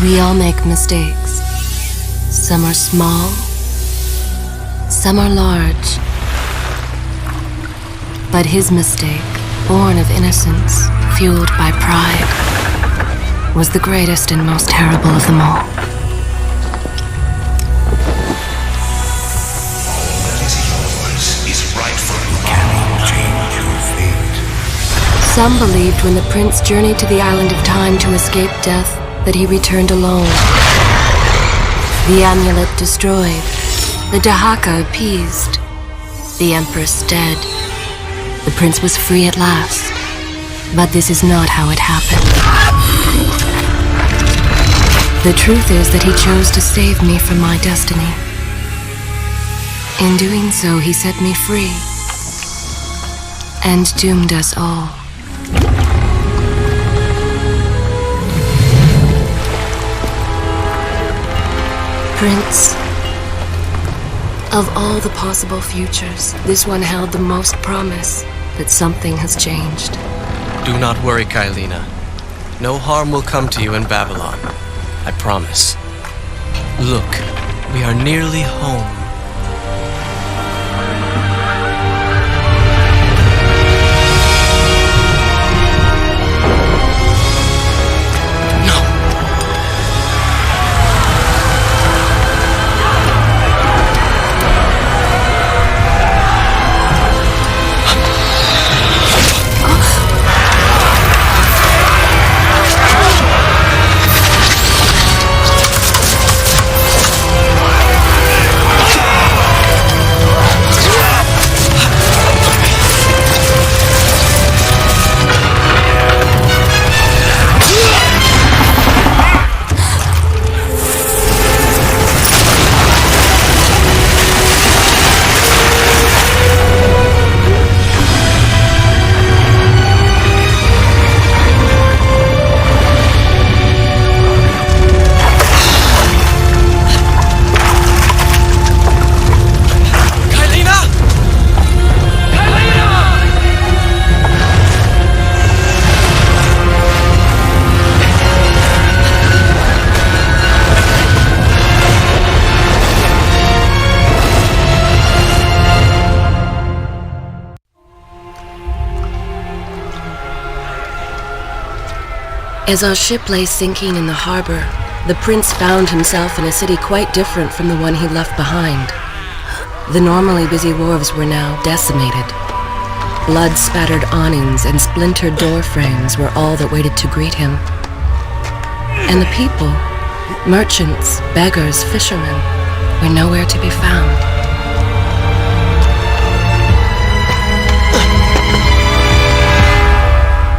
We all make mistakes. Some are small, some are large. But his mistake, born of innocence, fueled by pride, was the greatest and most terrible of them all. All that is yours is rightfully can change your fate. Some believed when the prince journeyed to the island of time to escape death that he returned alone. The amulet destroyed, the Dahaka appeased, the empress dead. The prince was free at last, but this is not how it happened. The truth is that he chose to save me from my destiny. In doing so, he set me free and doomed us all. Prince, of all the possible futures, this one held the most promise that something has changed. Do not worry, Kailina. No harm will come to you in Babylon. I promise. Look, we are nearly home. As our ship lay sinking in the harbor, the prince found himself in a city quite different from the one he left behind. The normally busy wharves were now decimated. Blood-spattered awnings and splintered door frames were all that waited to greet him. And the people, merchants, beggars, fishermen, were nowhere to be found.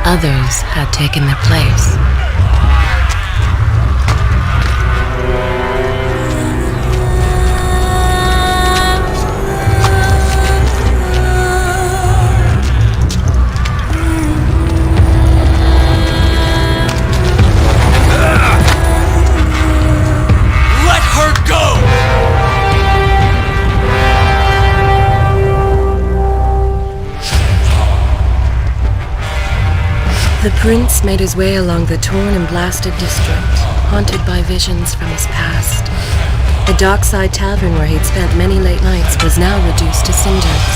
Others had taken their place. Let her go! The prince made his way along the torn and blasted district, haunted by visions from his past. The dockside tavern where he'd spent many late nights was now reduced to cinders.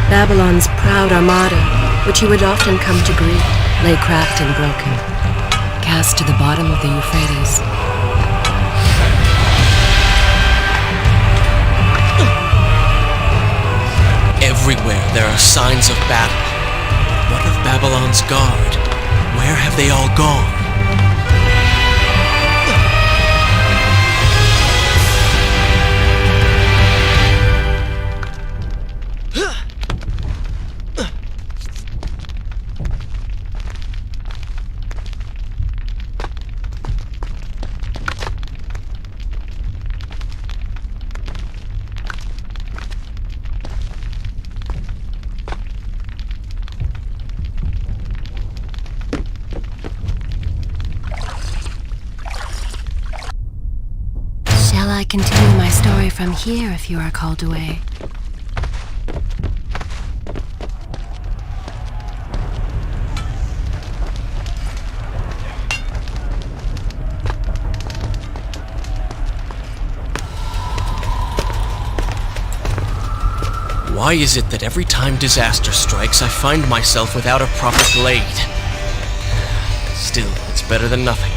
Babylon's proud armada, which he would often come to greet, lay cracked and broken, cast to the bottom of the Euphrates. Everywhere there are signs of battle. What of Babylon's guard? Where have they all gone? I continue my story from here if you are called away. Why is it that every time disaster strikes, I find myself without a proper blade? Still, it's better than nothing.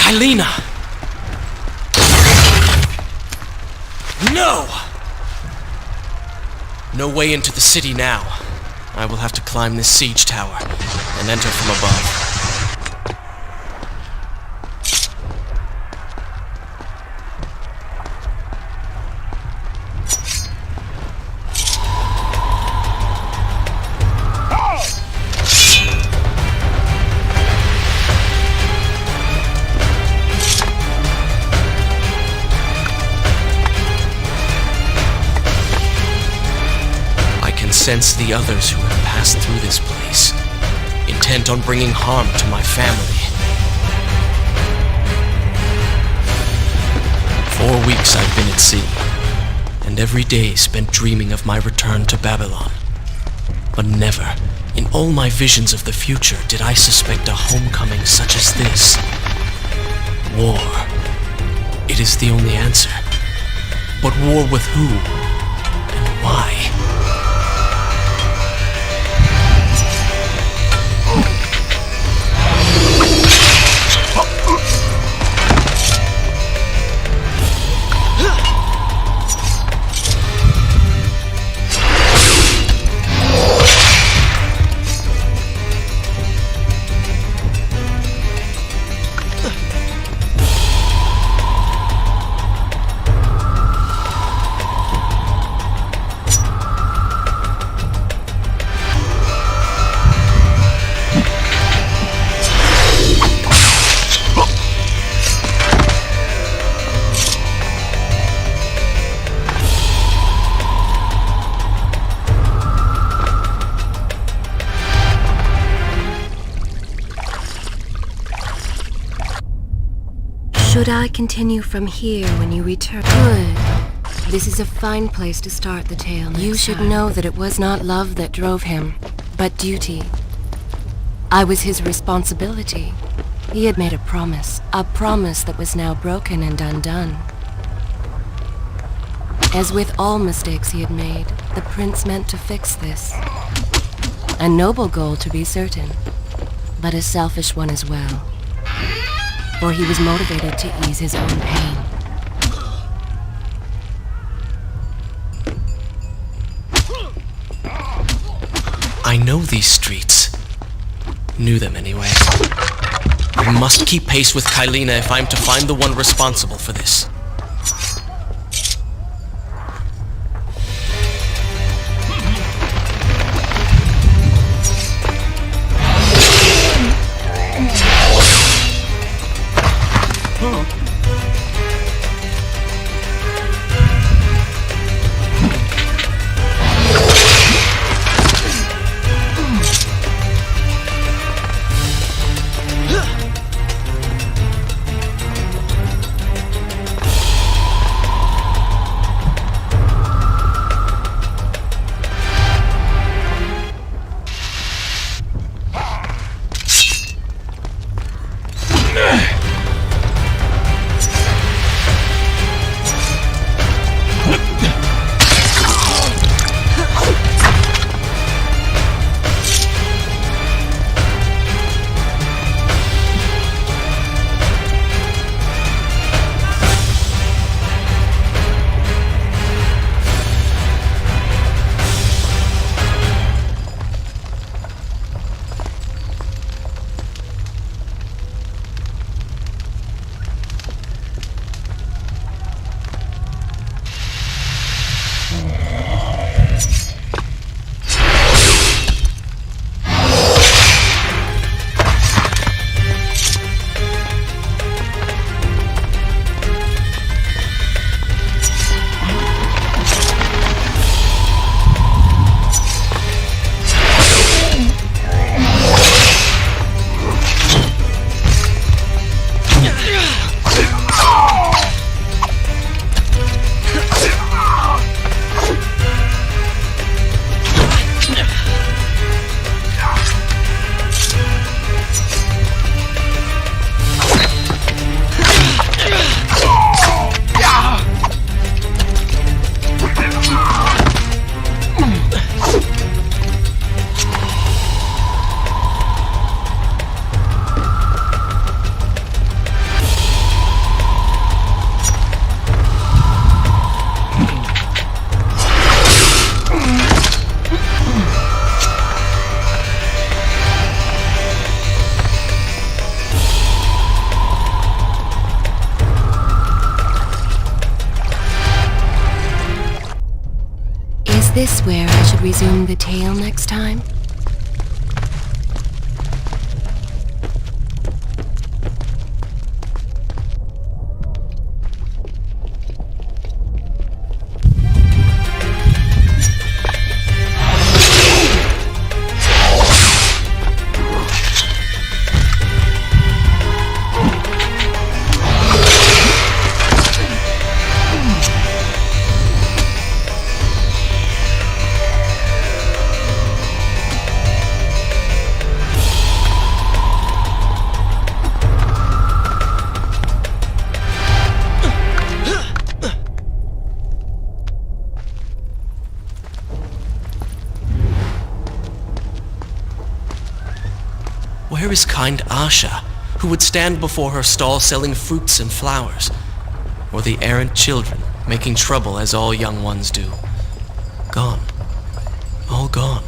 Kailina! No! No way into the city now. I will have to climb this siege tower and enter from above. Sense the others who have passed through this place, intent on bringing harm to my family. 4 weeks I've been at sea, and every day spent dreaming of my return to Babylon. But never, in all my visions of the future, did I suspect a homecoming such as this. War. It is the only answer. But war with who? And why? Should I continue from here when you return? Good. This is a fine place to start the tale. You should know that it was not love that drove him, but duty. I was his responsibility. He had made a promise that was now broken and undone. As with all mistakes he had made, the prince meant to fix this. A noble goal, to be certain, but a selfish one as well. For he was motivated to ease his own pain. I know these streets. Knew them anyway. I must keep pace with Kailina if I'm to find the one responsible for this. this where I should resume the tale next time? Where is kind Asha, who would stand before her stall selling fruits and flowers? Or the errant children, making trouble as all young ones do? Gone. All gone.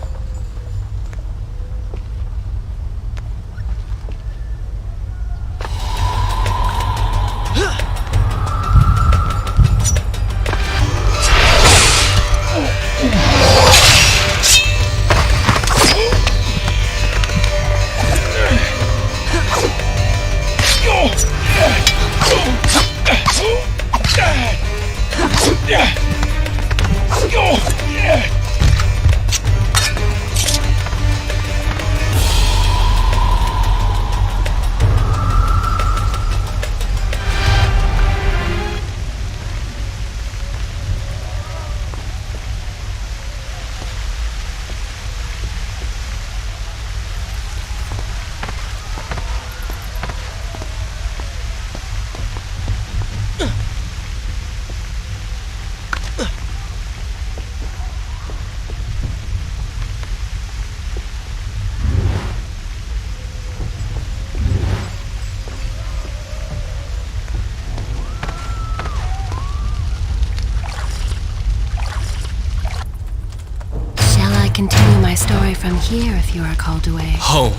Continue my story from here if you are called away. Home.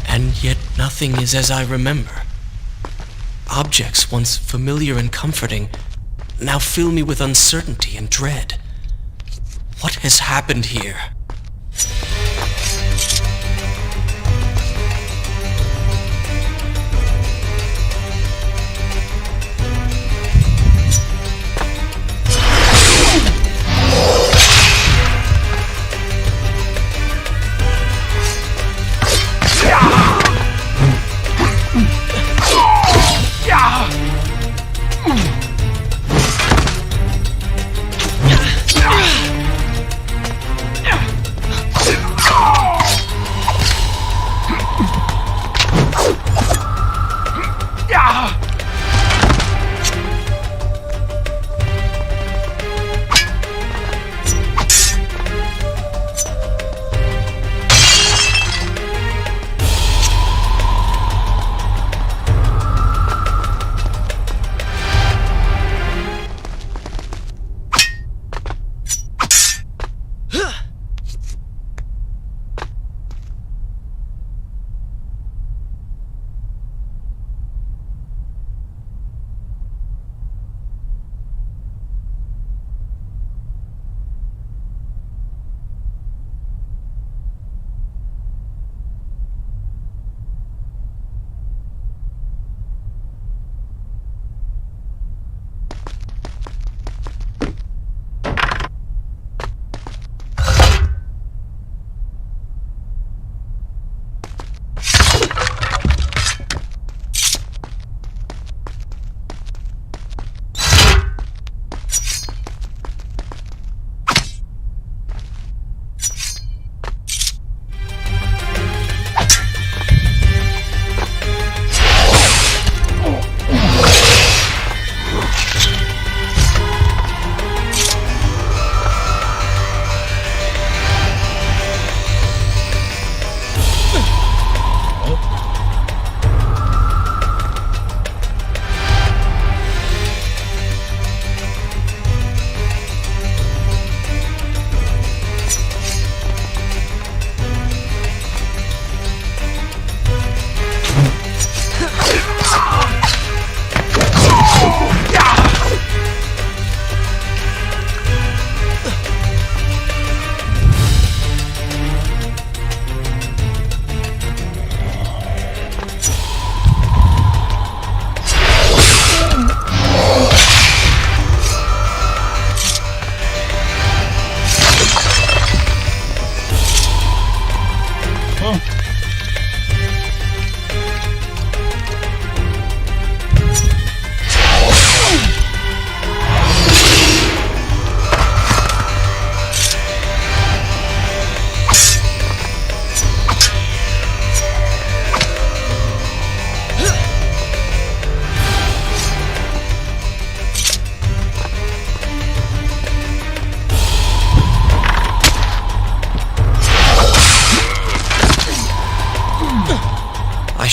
And yet nothing is as I remember. Objects once familiar and comforting now fill me with uncertainty and dread. What has happened here?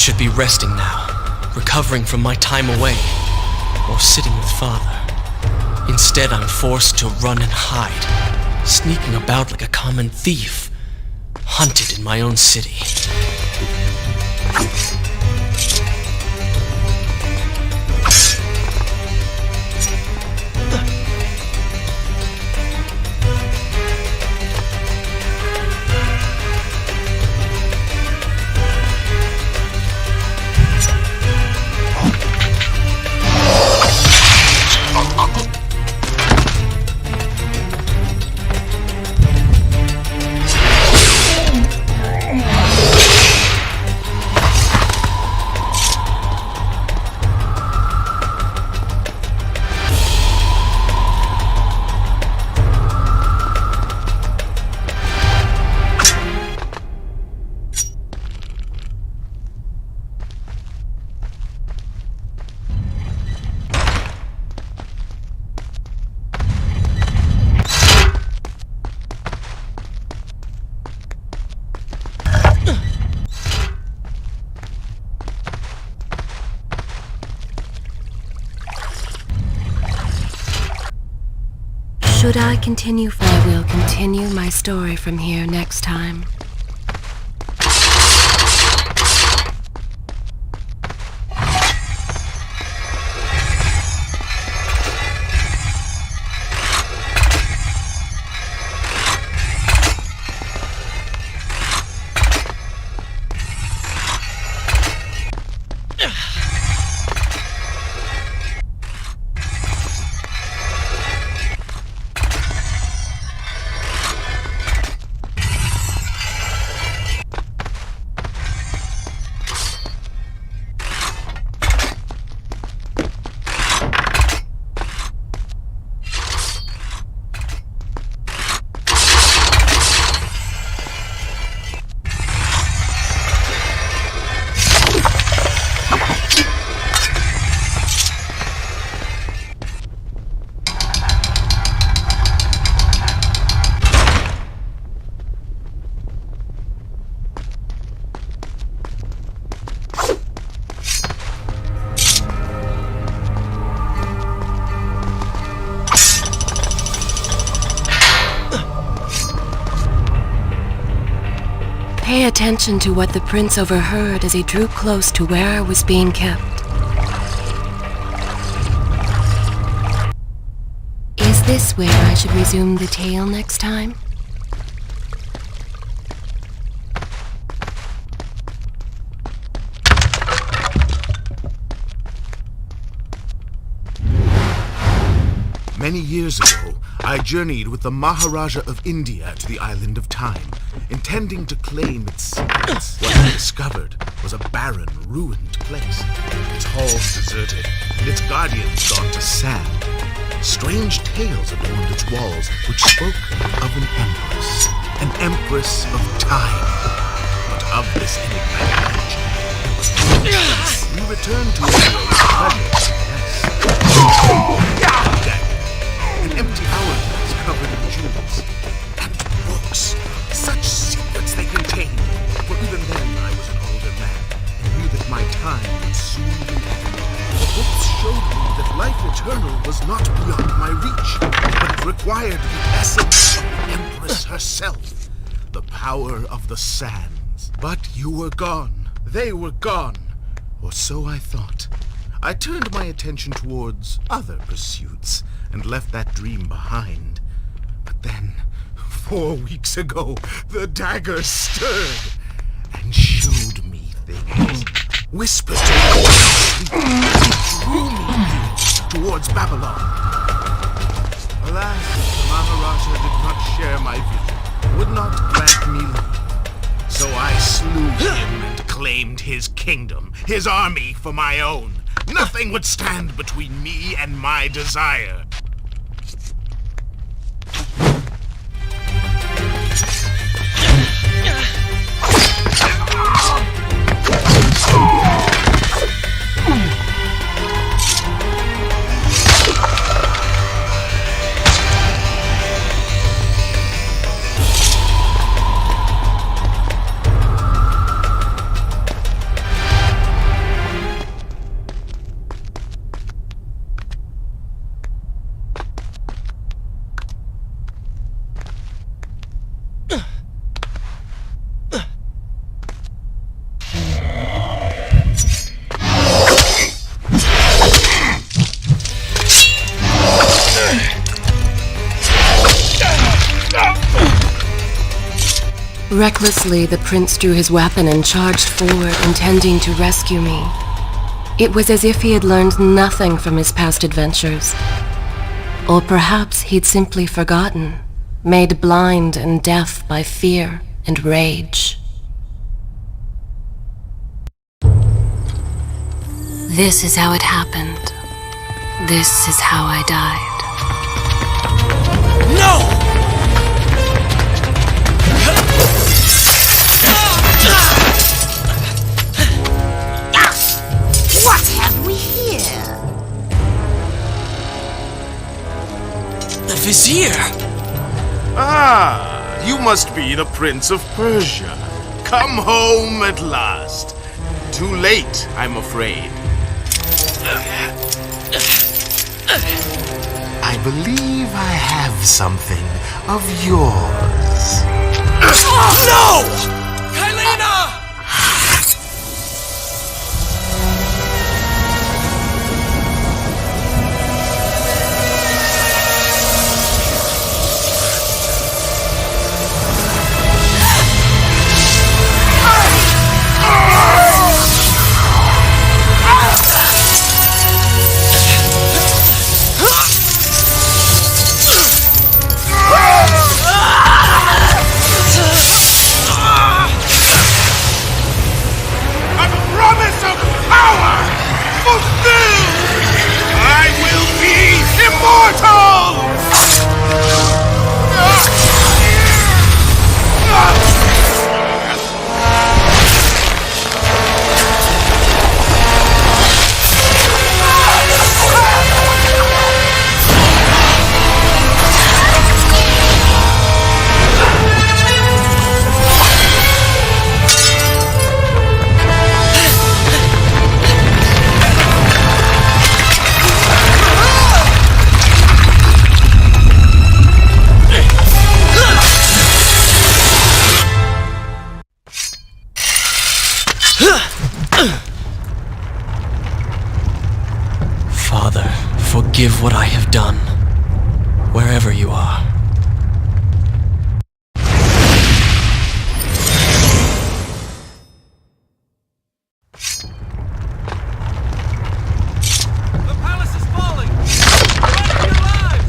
should be resting now, recovering from my time away, or sitting with Father. Instead, I'm forced to run and hide, sneaking about like a common thief, hunted in my own city. Should I continue? I will continue my story from here next time. Pay attention to what the prince overheard as he drew close to where I was being kept. Is this where I should resume the tale next time? Many years ago, I journeyed with the Maharaja of India to the island of Time, intending to claim its secrets. What I discovered was a barren, ruined place, its halls deserted, and its guardians gone to sand. Strange tales adorned its walls, which spoke of an empress of time. But of this enigmatic legend, there was no trace. We returned to India with pleasure, yes. An empty hourglass covered in jewels. And books. Such secrets they contained. For even then I was an older man, and knew that my time would soon be ended. The books showed me that life eternal was not beyond my reach, but it required the essence of the Empress herself. The power of the sands. But you were gone. They were gone. Or so I thought. I turned my attention towards other pursuits, and left that dream behind. But then, 4 weeks ago, the dagger stirred and showed me things. Whispered to me and drew me towards Babylon. Alas, the Maharaja did not share my vision, would not grant me leave. So I slew him and claimed his kingdom, his army for my own. Nothing would stand between me and my desire. Recklessly, the prince drew his weapon and charged forward, intending to rescue me. It was as if he had learned nothing from his past adventures. Or perhaps he'd simply forgotten, made blind and deaf by fear and rage. This is how it happened. This is how I died. No! What have we here? The Vizier! Ah, you must be the Prince of Persia. Come home at last. Too late, I'm afraid. I believe I have something of yours. No! Kylena! Father, forgive what I have done, wherever you are. The palace is falling! Be alive!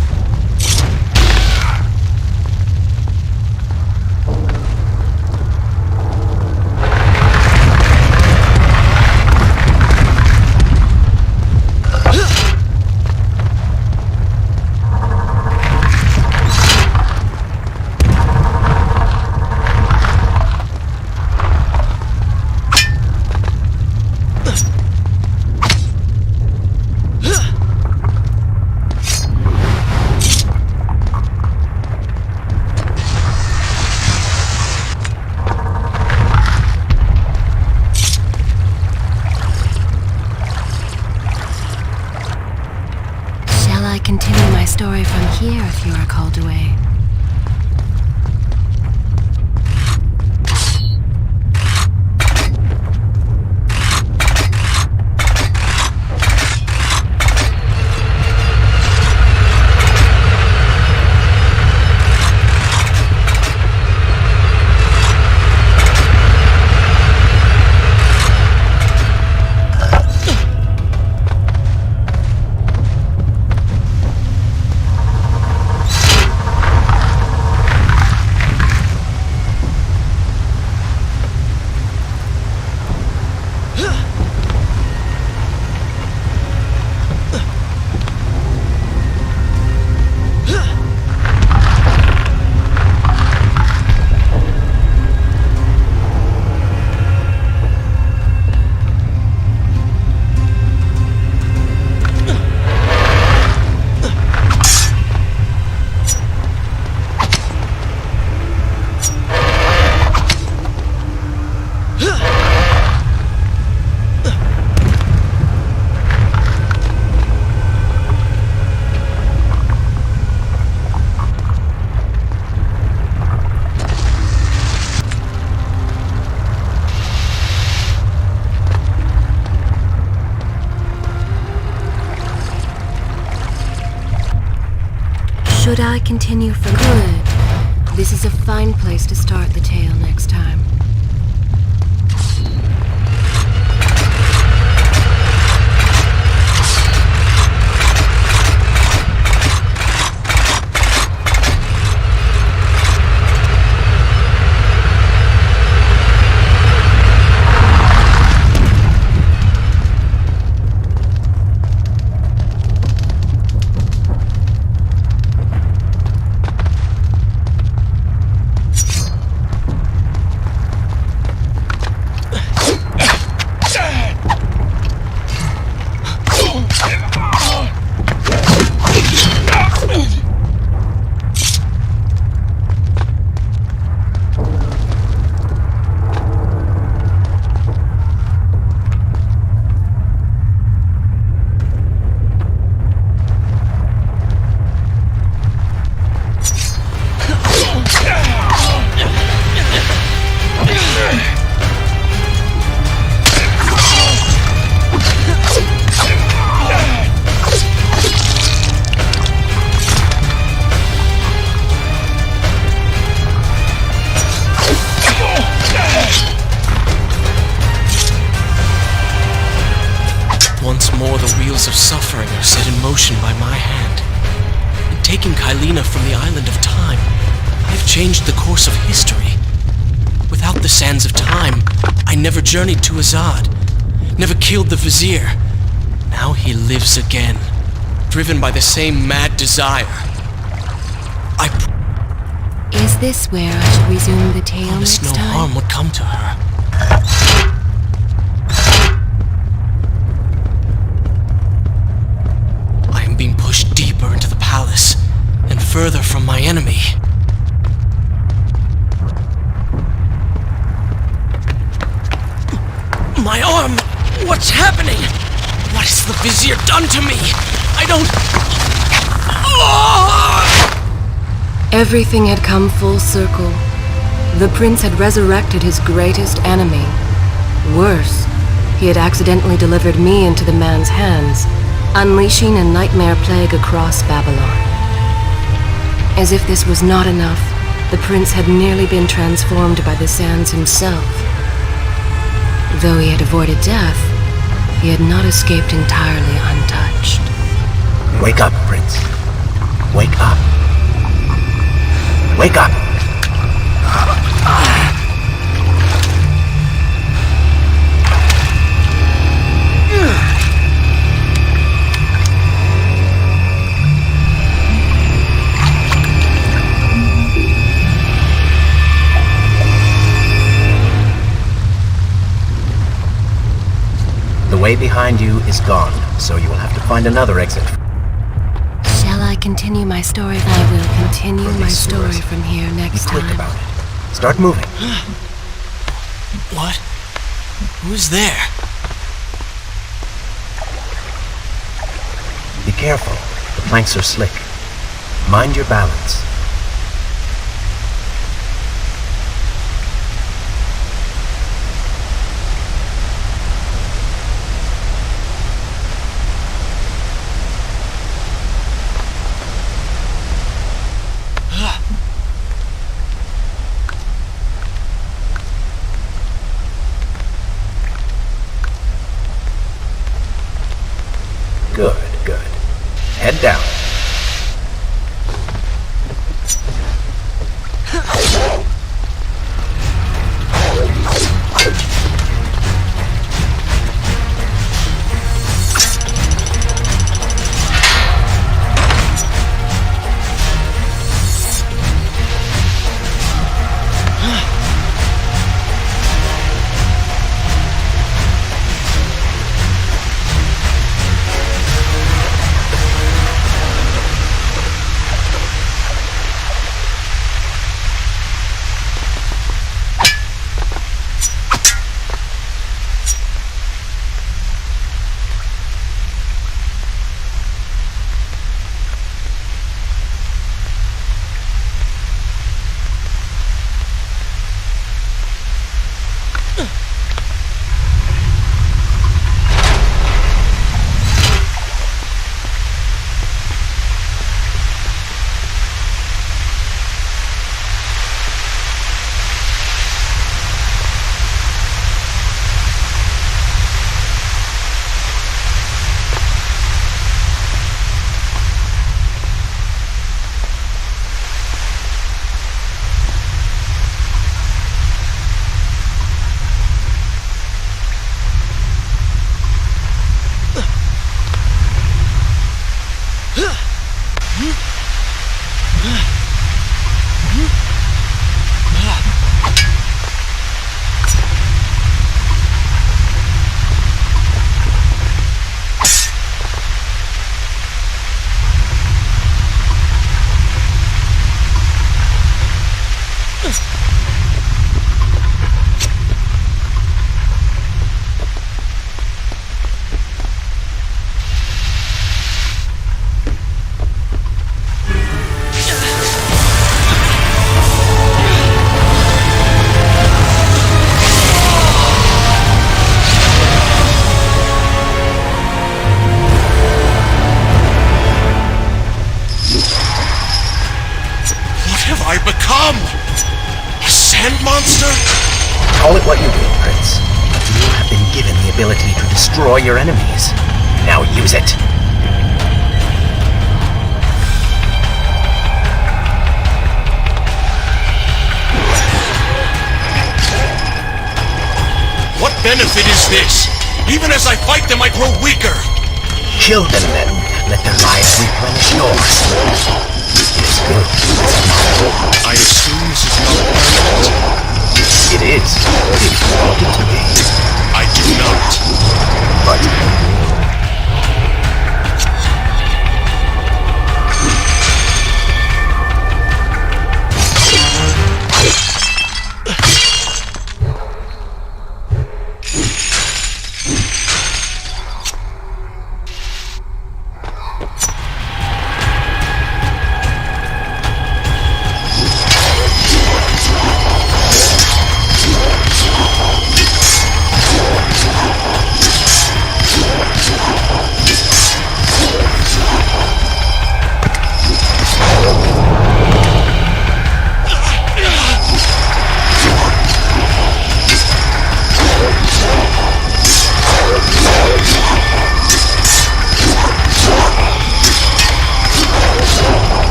Continue my story from here if you are called away. Should I continue for good, This is a fine place to start the tale next time. Of suffering are set in motion by my hand. In taking Kylina from the island of time, I have changed the course of history. Without the sands of time, I never journeyed to Azad, never killed the vizier. Now he lives again, driven by the same mad desire. Is this where I should resume the tale next no time? harm would come to her. Being pushed deeper into the palace and further from my enemy. My arm! What's happening? What has the vizier done to me? I don't... Everything had come full circle. The prince had resurrected his greatest enemy. Worse, he had accidentally delivered me into the man's hands, unleashing a nightmare plague across Babylon. As if this was not enough, the prince had nearly been transformed by the sands himself. Though he had avoided death, he had not escaped entirely untouched. Wake up, Prince. Wake up. Wake up! The way behind you is gone, so you will have to find another exit. Shall I continue my story? I will continue my story from here next time. Be quick about it. Start moving. What? Who's there? Be careful. The planks are slick. Mind your balance. Good, good. Head down. I become? A sand monster? Call it what you will, Prince. You have been given the ability to destroy your enemies. Now use it. What benefit is this? Even as I fight them, I grow weaker. Kill them then. Let their lives replenish yours. It's good. I assume this is not permanent. It is. If you want it to be. I do not. But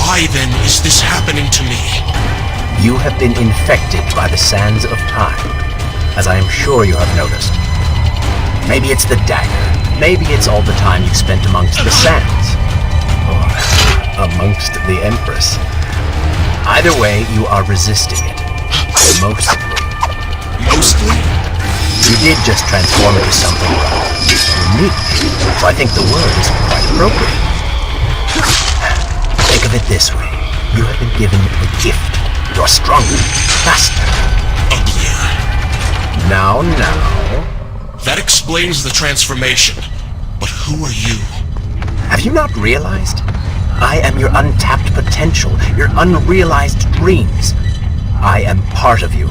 Why then is this happening to me? you have been infected by the sands of time, as I am sure you have noticed. Maybe it's the dagger. Maybe it's all the time you've spent amongst the sands. Or amongst the Empress. Either way, you are resisting it. Mostly. Mostly? You did just transform into something unique, so I think the word is quite appropriate. Think of it this way. You have been given a gift. You're stronger, faster. Uglier. Now. That explains the transformation. But who are you? Have you not realized? I am your untapped potential, your unrealized dreams. I am part of you.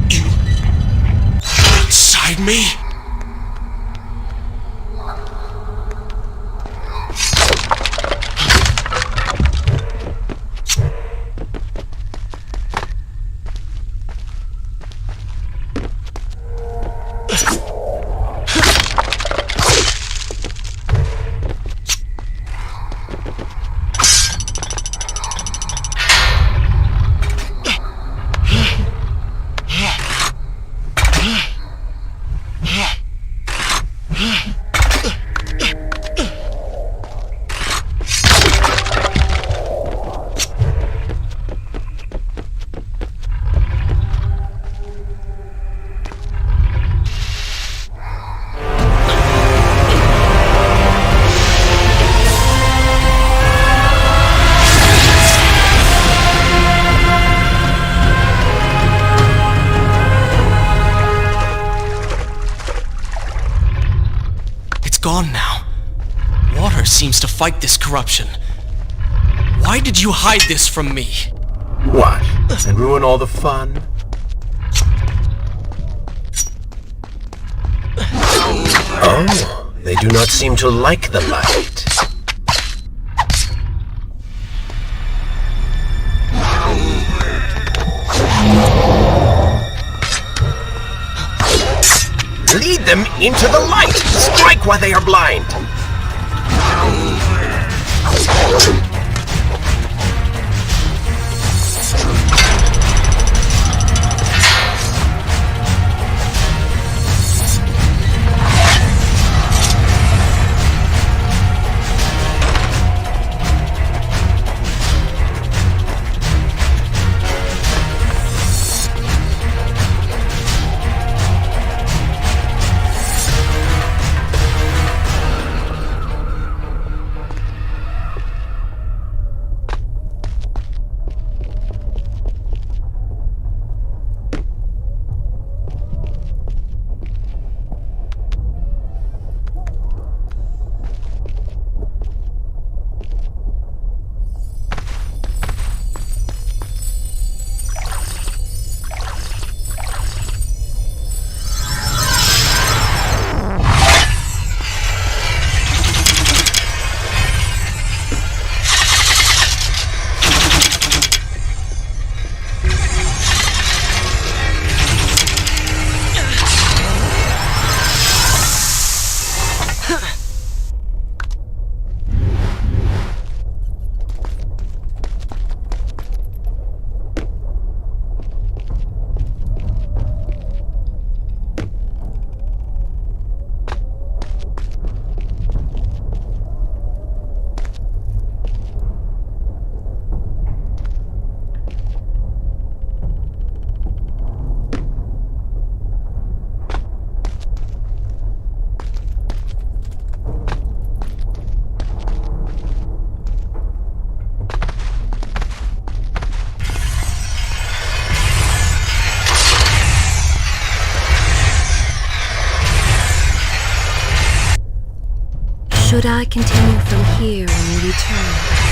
You... inside me? Gone now. Water seems to fight this corruption. Why did you hide this from me? What? And ruin all the fun? Oh, they do not seem to like the light. Lead them into the light! Strike while they are blind! Should I continue from here when we return?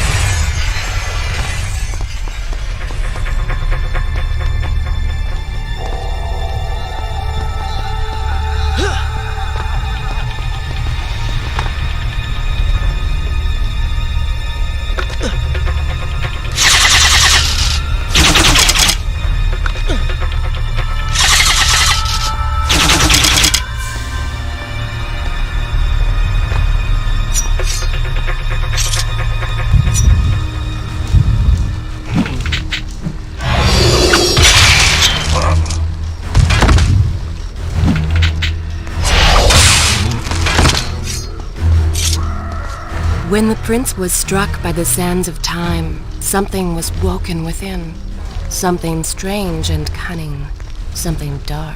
When the prince was struck by the sands of time, something was woken within. Something strange and cunning. Something dark.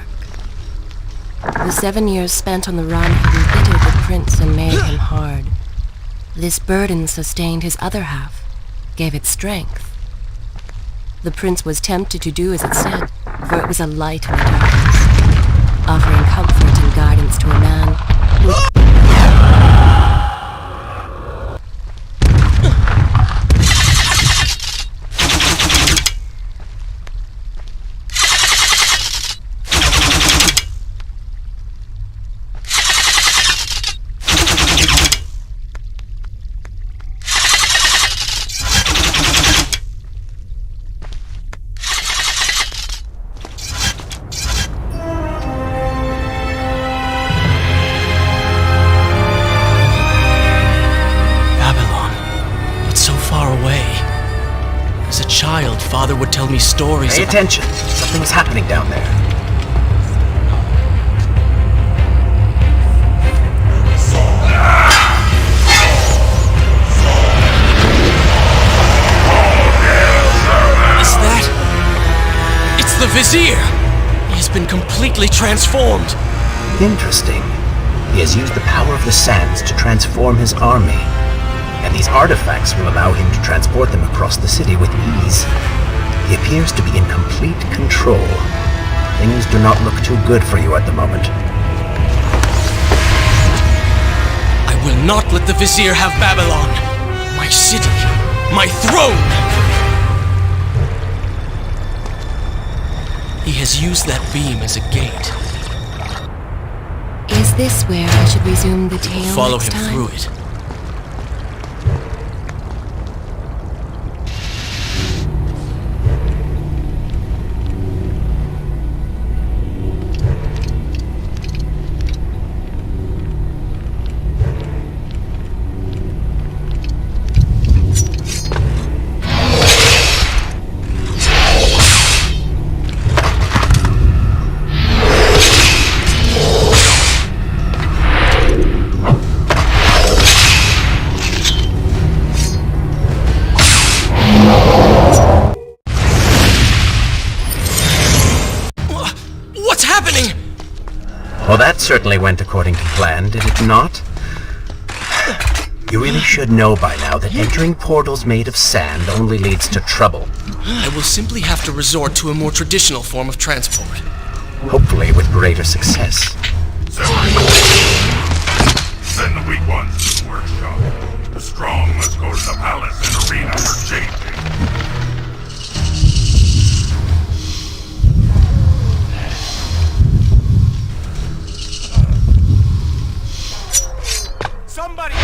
The 7 years spent on the run had embittered the prince and made him hard. This burden sustained his other half, gave it strength. The prince was tempted to do as it said, for it was a light in the darkness, offering comfort and guidance to a man who... Father would tell me stories. Pay attention. Something's happening down there. Is that? It's the Vizier! He has been completely transformed. Interesting. He has used the power of the sands to transform his army. And these artifacts will allow him to transport them across the city with ease. He appears to be in complete control. Things do not look too good for you at the moment. I will not let the Vizier have Babylon. My city. My throne. He has used that beam as a gate. Is this where I should resume the tale Follow next him time? through it. Well, that certainly went according to plan, did it not? You really should know by now that entering portals made of sand only leads to trouble. I will simply have to resort to a more traditional form of transport. Hopefully with greater success. Send the weak ones to the workshop. The strong must go to the palace and arena for changing. Somebody!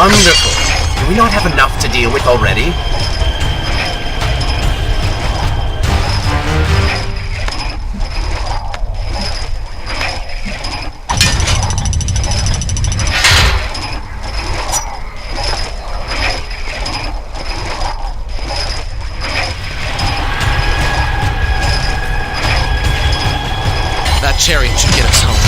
Wonderful. Do we not have enough to deal with already? That chariot should get us home.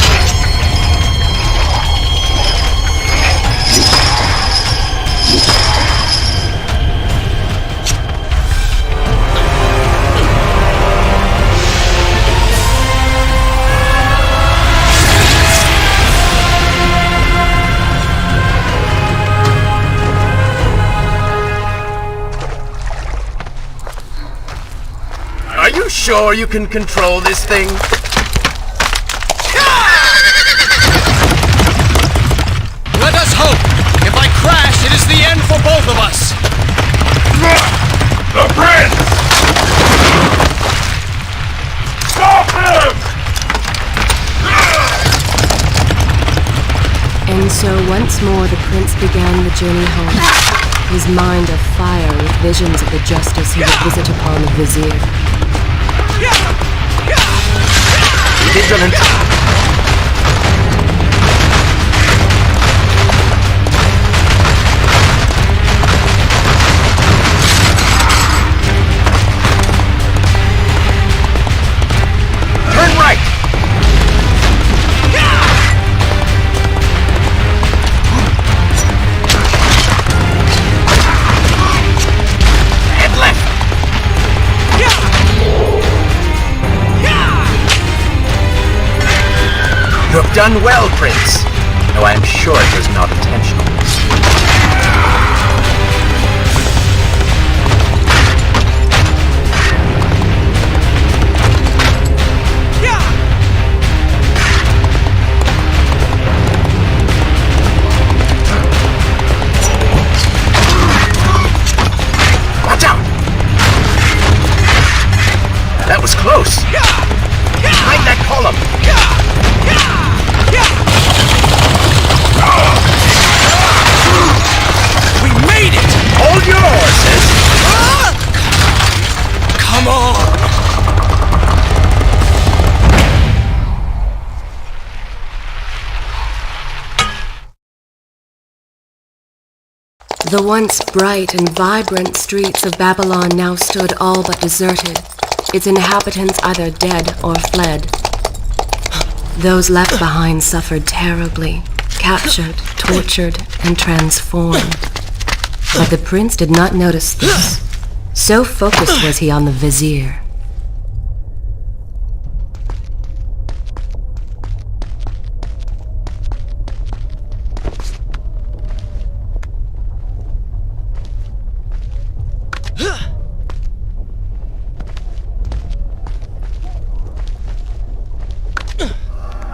Are you sure you can control this thing? Let us hope! If I crash, it is the end for both of us! The prince! Stop him! And so once more the prince began the journey home, his mind afire with visions of the justice he would visit upon the vizier. Vigilant. Turn right. Head left. You have done well, Prince, though I am sure it was not intentional. Watch out! That was close! Behind that column! We made it! Hold your horses! Come on! The once bright and vibrant streets of Babylon now stood all but deserted, its inhabitants either dead or fled. Those left behind suffered terribly, captured, tortured, and transformed. But the prince did not notice this. So focused was he on the vizier.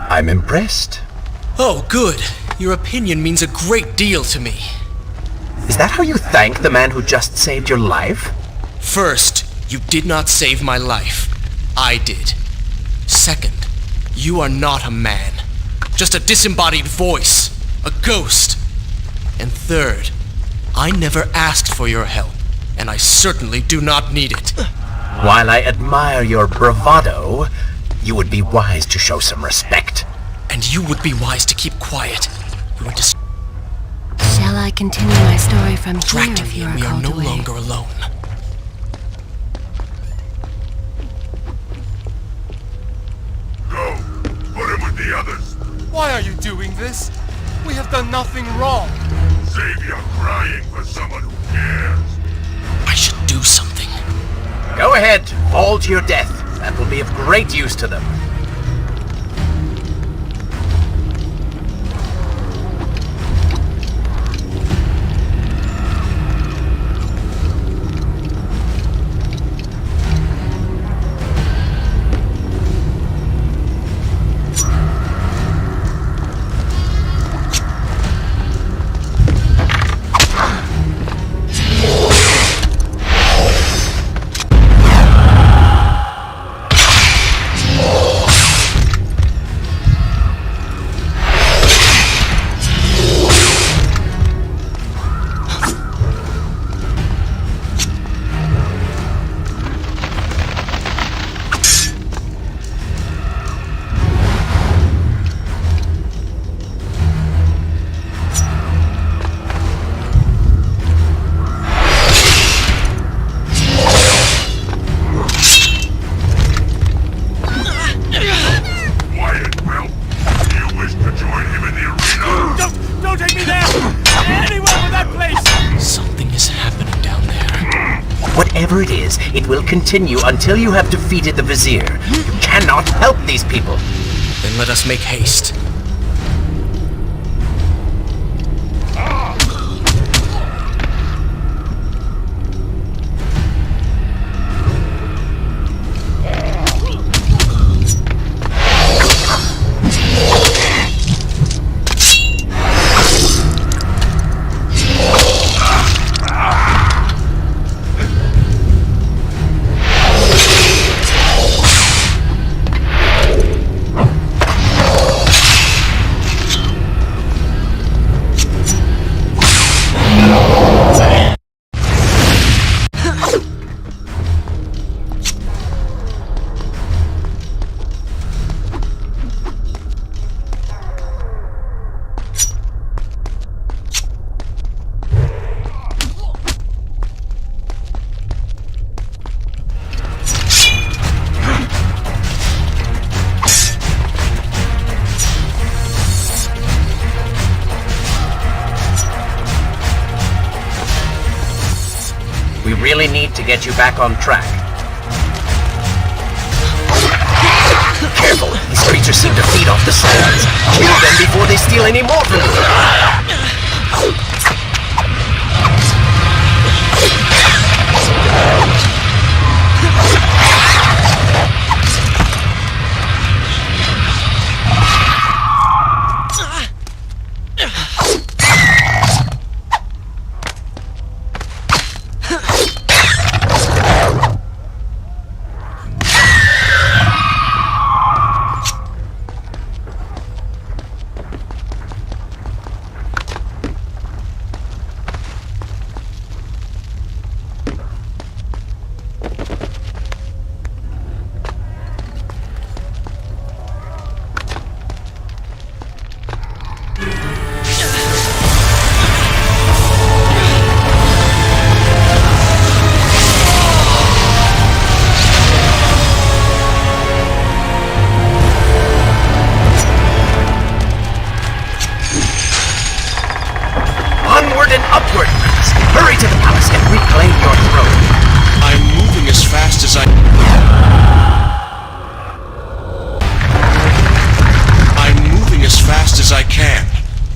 I'm impressed. Oh, good. Your opinion means a great deal to me. Is that how you thank the man who just saved your life? First, you did not save my life. I did. Second, you are not a man. Just a disembodied voice. A ghost. And third, I never asked for your help, and I certainly do not need it. While I admire your bravado, you would be wise to show some respect. And you would be wise to keep quiet. You are Shall I continue my story from here distracting if me, you and are we are called no away? longer alone. Go! Put him with the others! Why are you doing this? We have done nothing wrong. Save your crying for someone who cares! I should do something. Go ahead, fall to your death. That will be of great use to them. whatever it is, it will continue until you have defeated the Vizier. You cannot help these people. Then let us make haste. We really need to get you back on track. Careful, these creatures seem to feed off the sands. Kill them before they steal any more from you.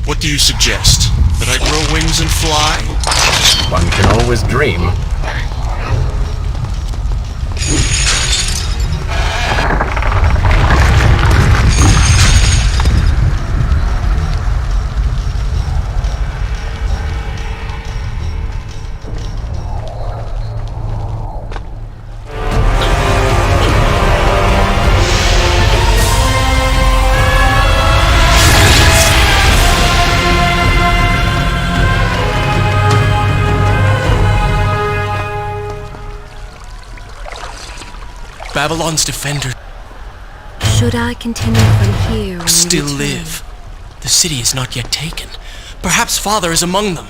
What do you suggest? That I grow wings and fly? One can always dream. Babylon's defenders Should I continue from here and still return? live. The city is not yet taken. Perhaps Father is among them.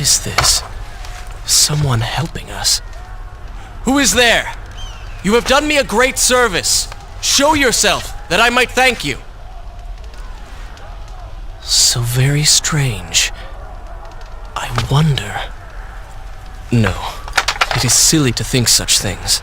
What is this? Someone helping us. Who is there? You have done me a great service. Show yourself, that I might thank you. So very strange. I wonder... No, it is silly to think such things.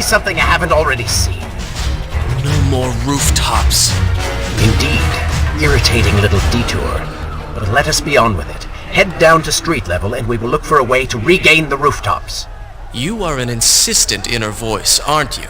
something I haven't already seen? No more rooftops. Indeed. Irritating little detour. But let us be on with it. Head down to street level and we will look for a way to regain the rooftops. You are an insistent inner voice, aren't you?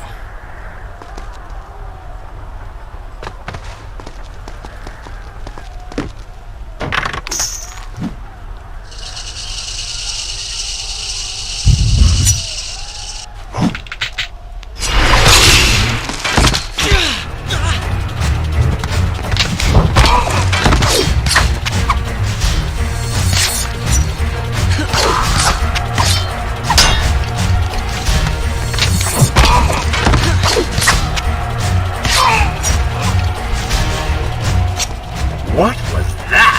What was that?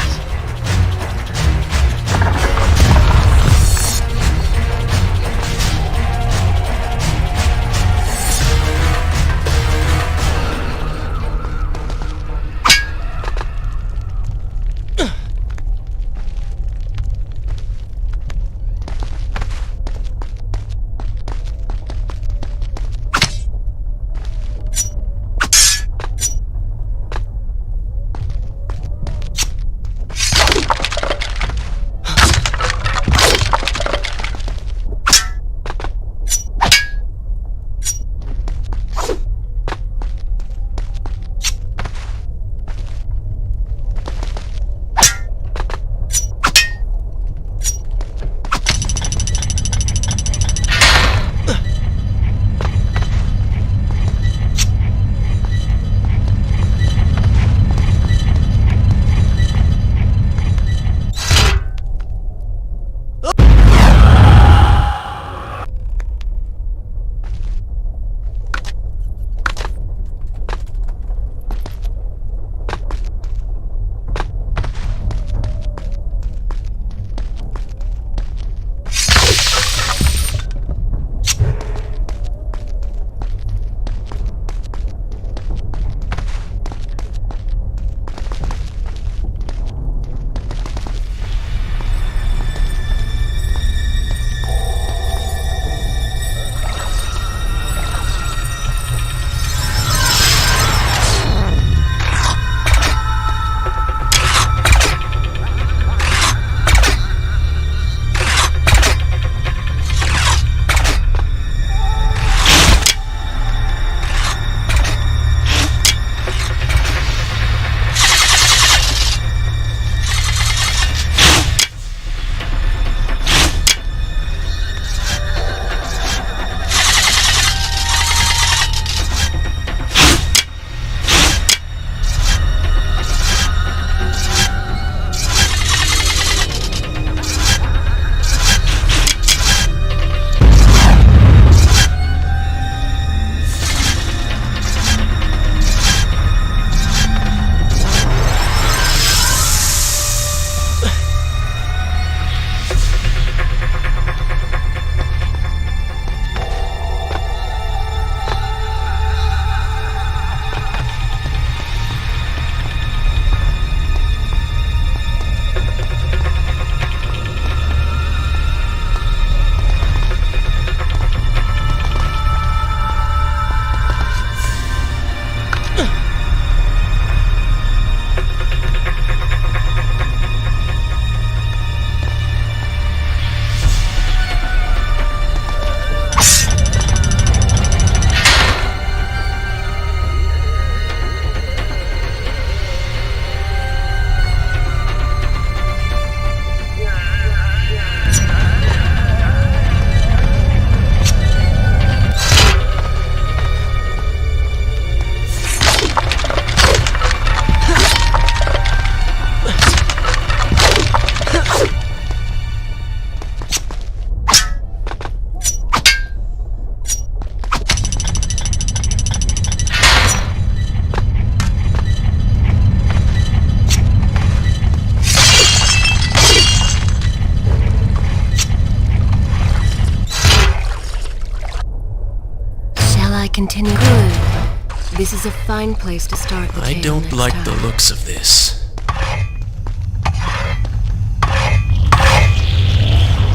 continue. Good. This is a fine place to start the I tale don't next like time. the looks of this.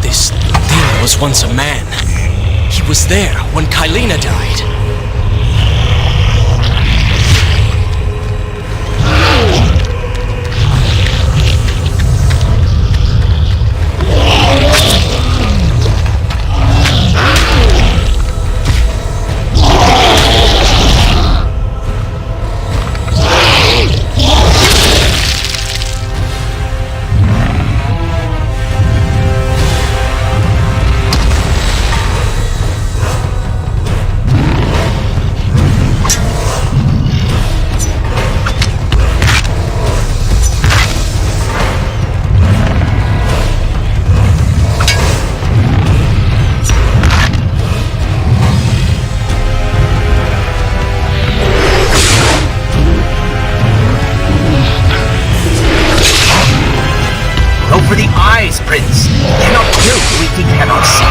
This thing was once a man. He was there when Kylena died. For the eyes, Prince! Cannot kill who he cannot see!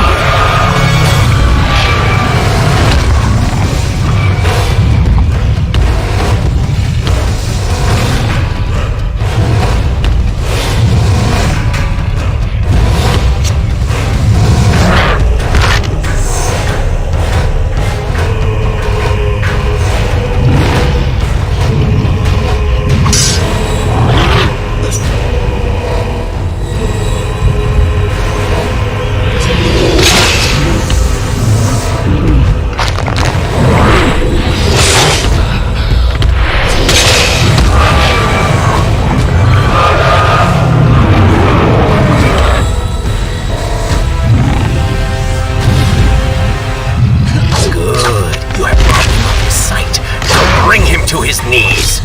To his knees.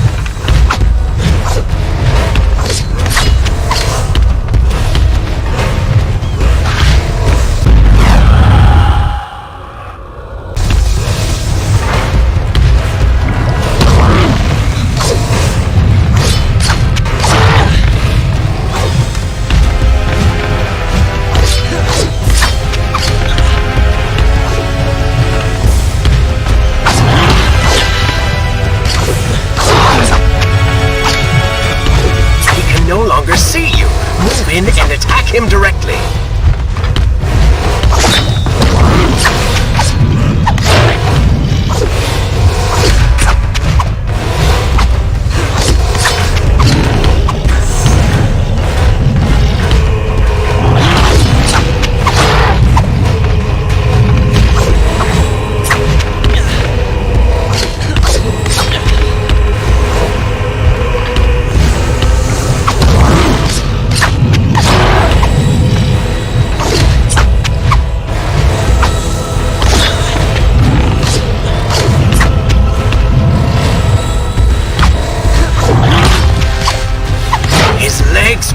And attack him directly.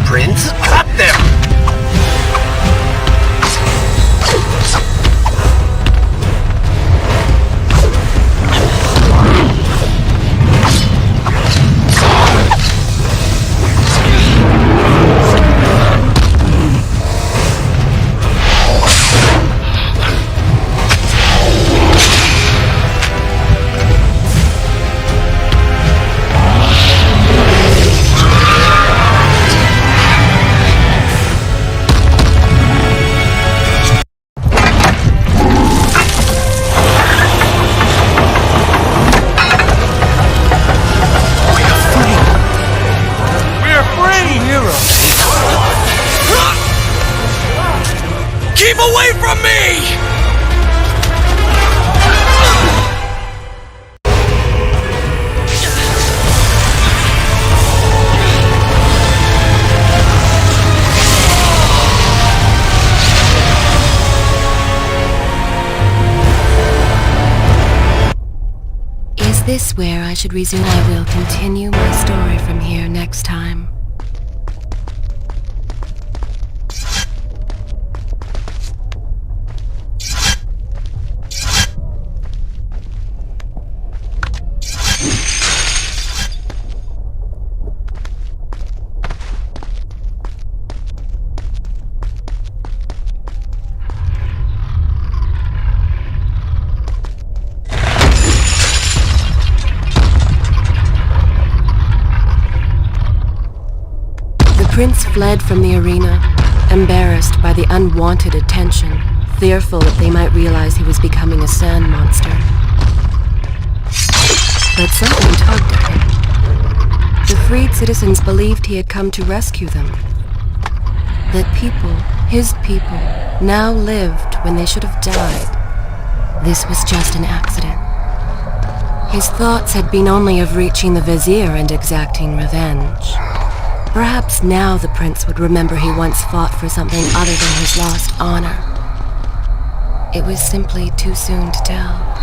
Prince, cut them! Keep away from me! Is this where I should resume? I will continue my story from here next time. The prince fled from the arena, embarrassed by the unwanted attention fearful that they might realize he was becoming a sand monster. But something tugged at him. The freed citizens believed he had come to rescue them. That people, his people, now lived when they should have died. This was just an accident. His thoughts had been only of reaching the vizier and exacting revenge. Perhaps now the prince would remember he once fought for something other than his lost honor. It was simply too soon to tell.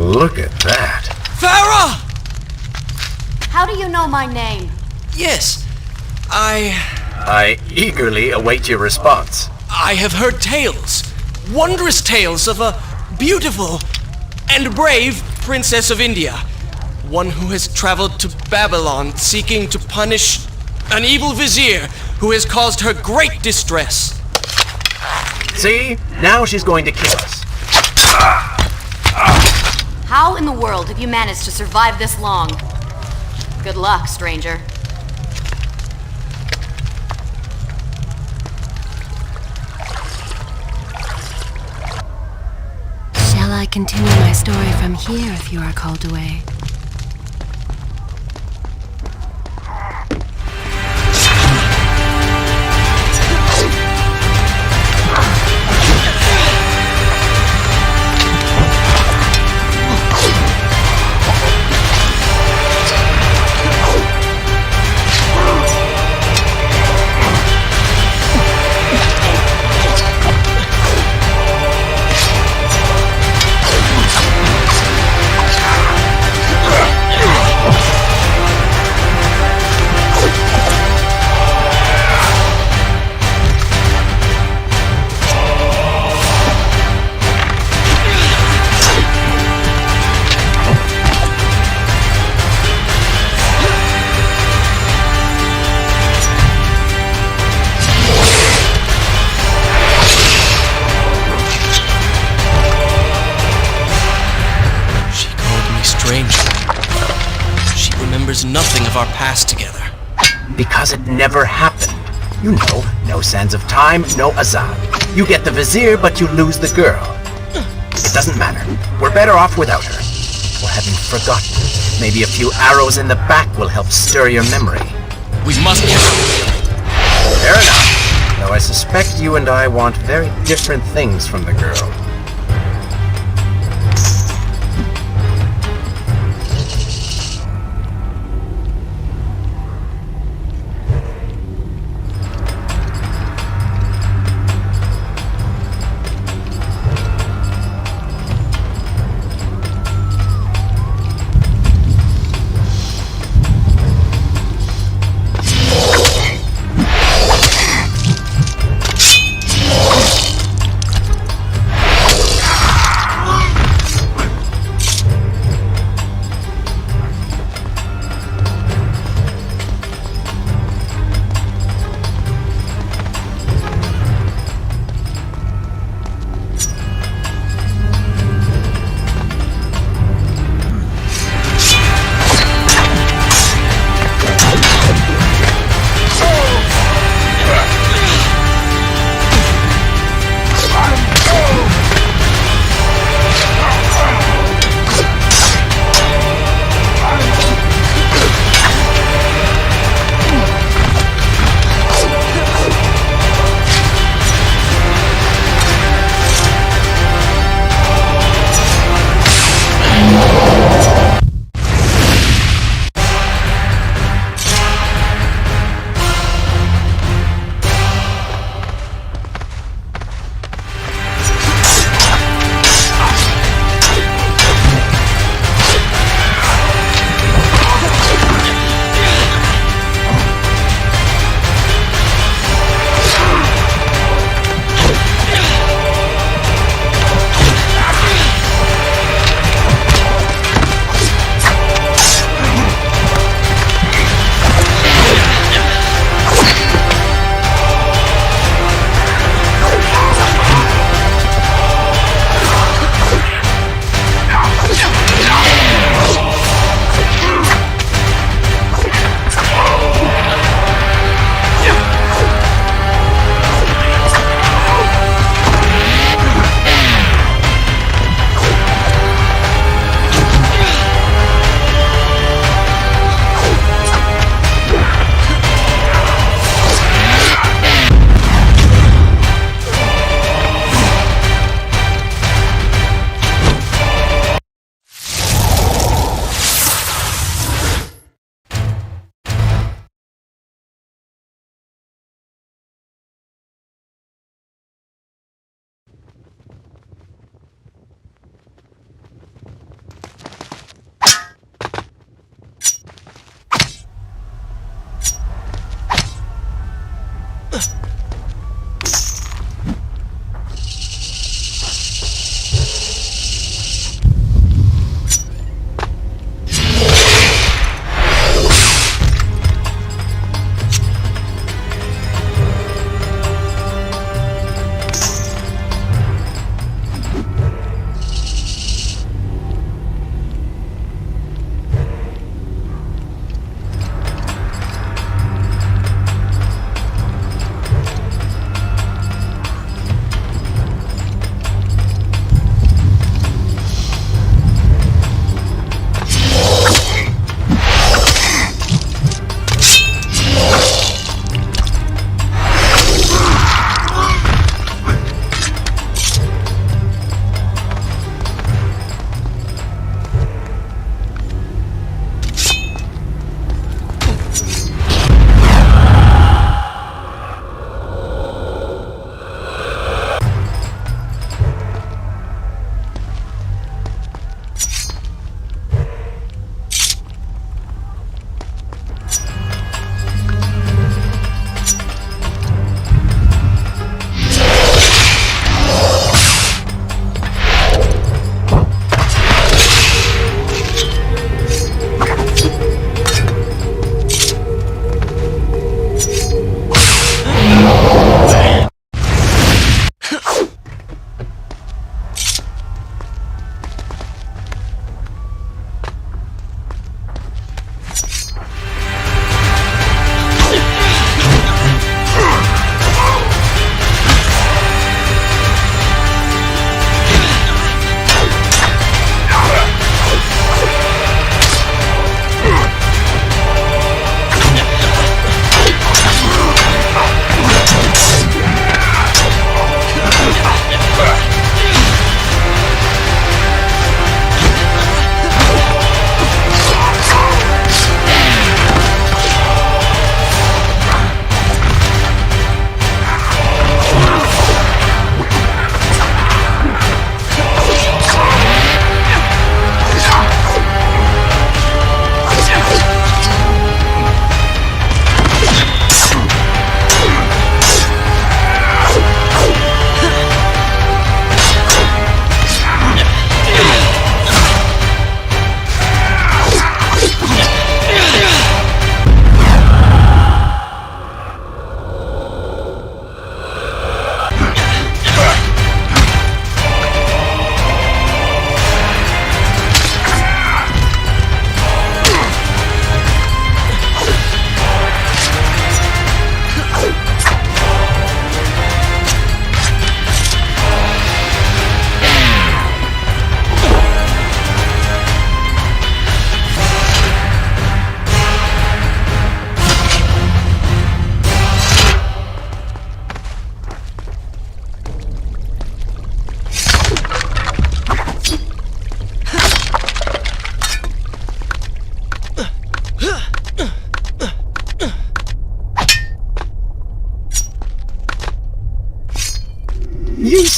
Look at that. Farah! How do you know my name? Yes, I eagerly await your response. I have heard tales, wondrous tales of a beautiful and brave princess of India. One who has traveled to Babylon seeking to punish an evil vizier who has caused her great distress. See? Now she's going to kill us. How in the world have you managed to survive this long? Good luck, stranger. Shall I continue my story from here if you are called away? Nothing of our past together. Because it never happened. You know, no sands of time, no azab. You get the vizier, but you lose the girl. It doesn't matter. We're better off without her. Or having forgotten. Maybe a few arrows in the back will help stir your memory. We must get her. Fair enough. Though I suspect you and I want very different things from the girl.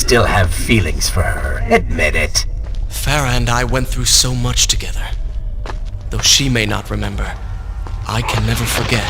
still have feelings for her. Admit it. Farah and I went through so much together. Though she may not remember, I can never forget.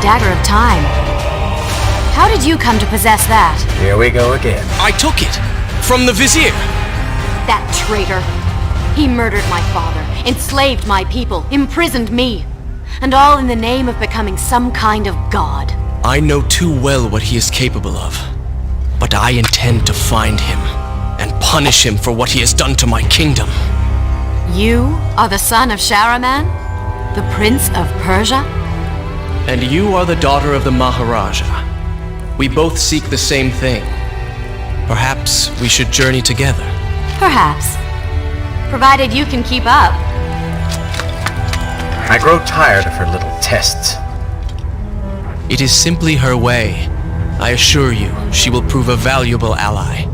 Dagger of Time. How did you come to possess that? Here we go again. I took it! From the Vizier! That traitor. He murdered my father, enslaved my people, imprisoned me. And all in the name of becoming some kind of god. I know too well what he is capable of. But I intend to find him and punish him for what he has done to my kingdom. You are the son of Shahraman? The Prince of Persia? And you are the daughter of the Maharaja. We both seek the same thing. Perhaps we should journey together. Perhaps. Provided you can keep up. I grow tired of her little tests. It is simply her way. I assure you, she will prove a valuable ally.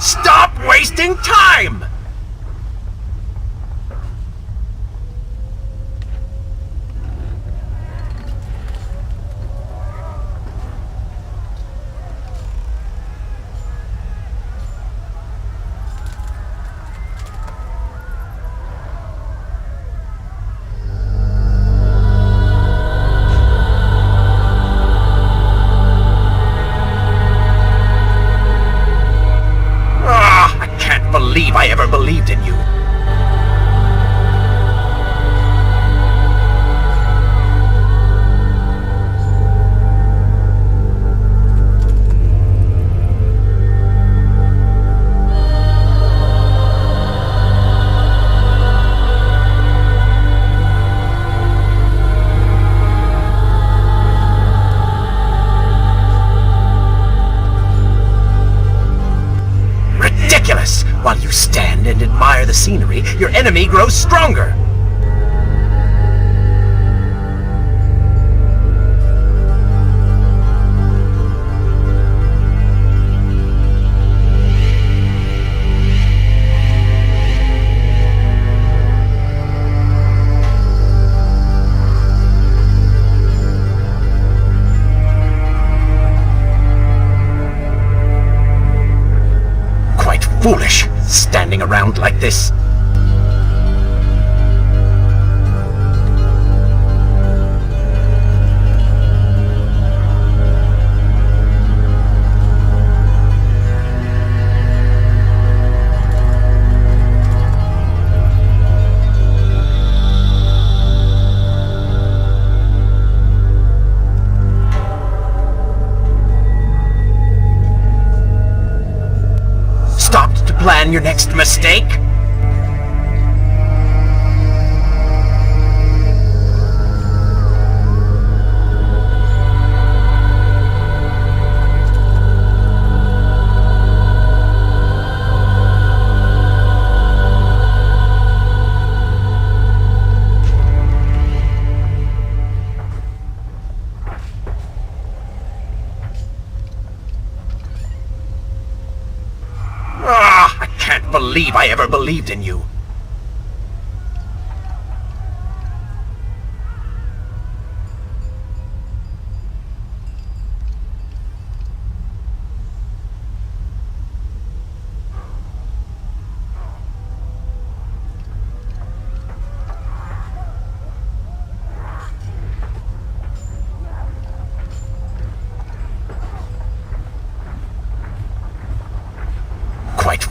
Stop wasting time! I ever believed in you. Ridiculous! While you stand and admire the scenery, your enemy grows stronger! Foolish, standing around like this. Plan your next mistake? Believe I ever believed in you.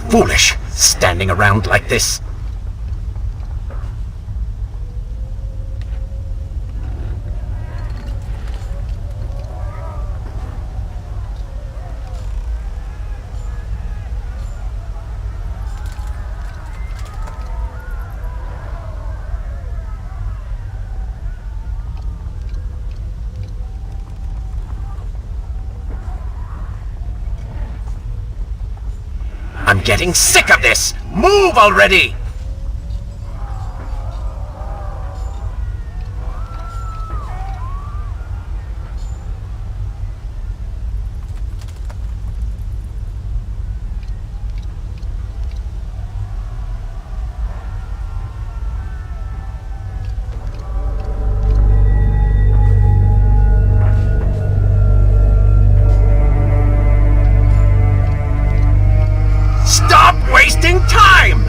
foolish, standing around like this. I'm getting sick of this! Move already! Stop wasting time!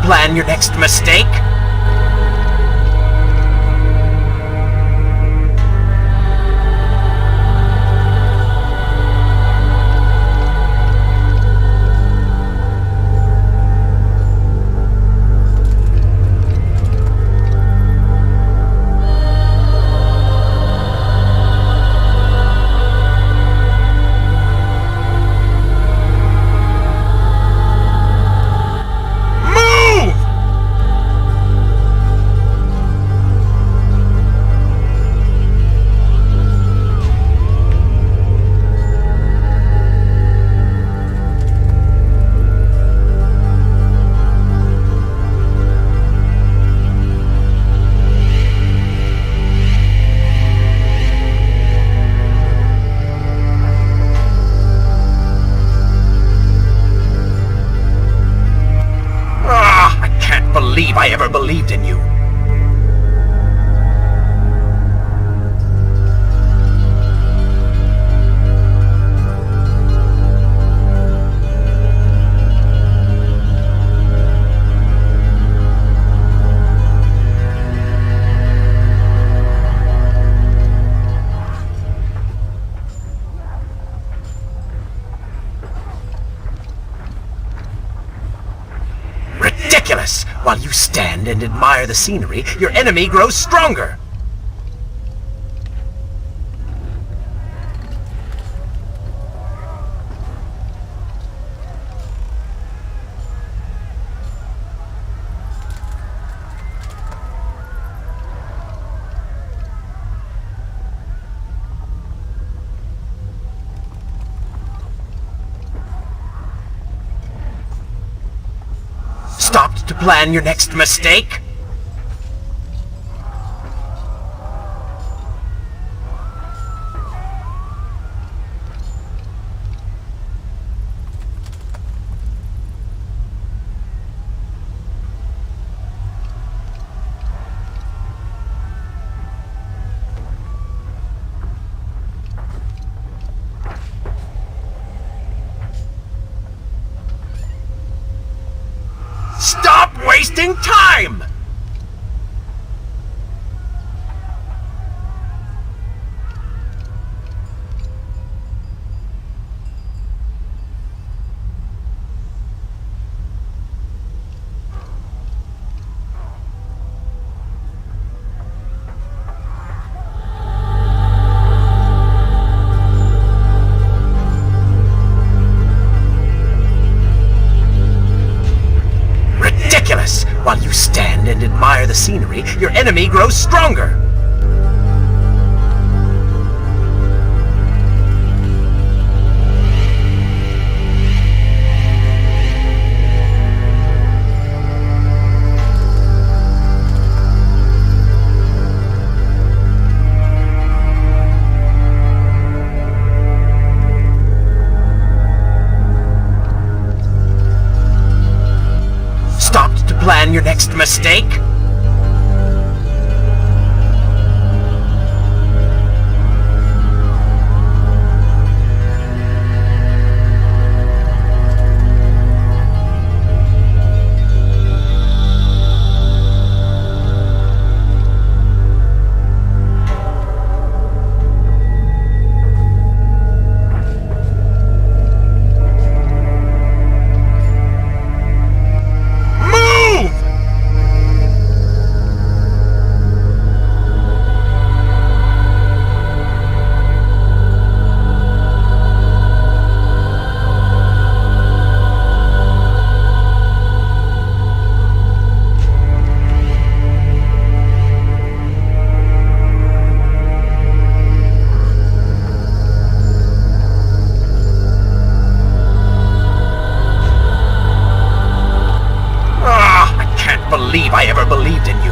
Plan your next mistake? Believe I ever believed in you. Ridiculous! While you stand and admire the scenery, your enemy grows stronger! Stopped to plan your next mistake? Stop wasting time! While you stand and admire the scenery, your enemy grows stronger! Stopped plan your next mistake? I ever believed in you.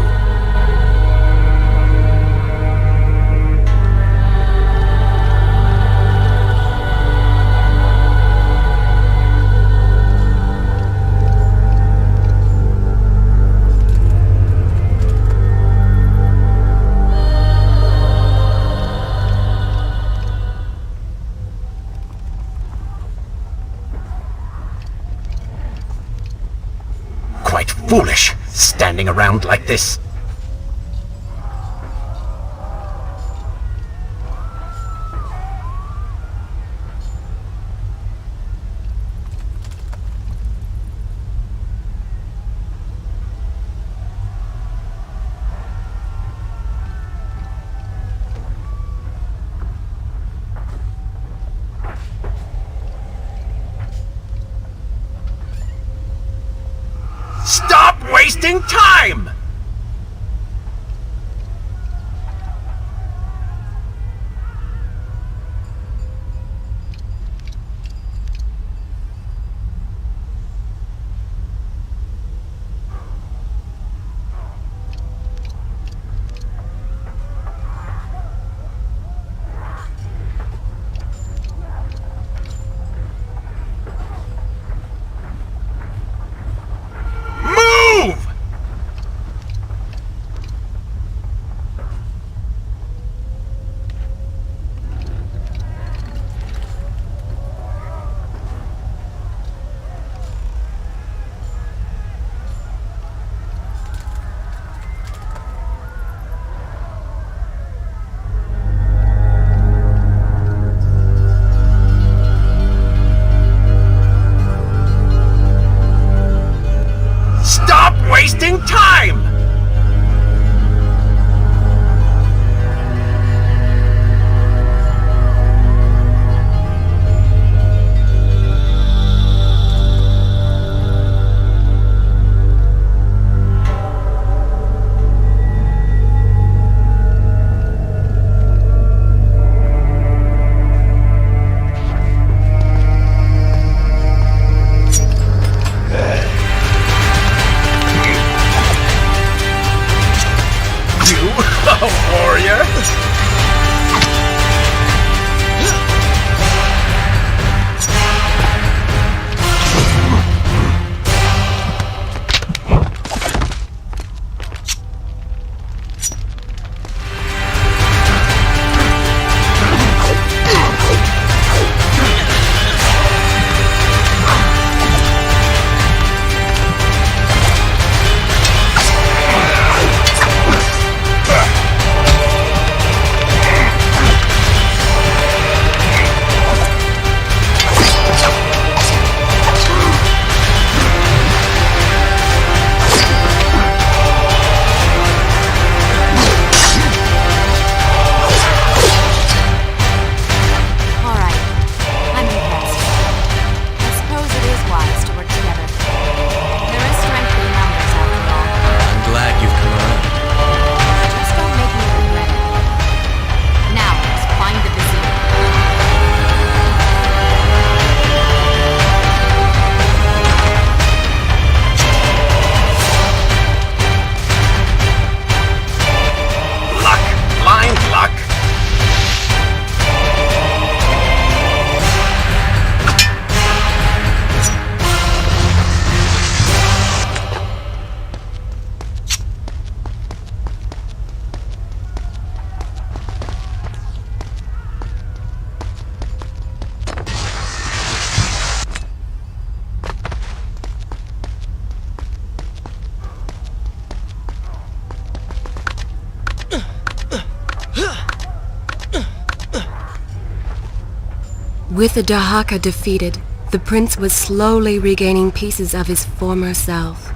Quite foolish, standing around like this. Stop wasting time! With the Dahaka defeated, the prince was slowly regaining pieces of his former self.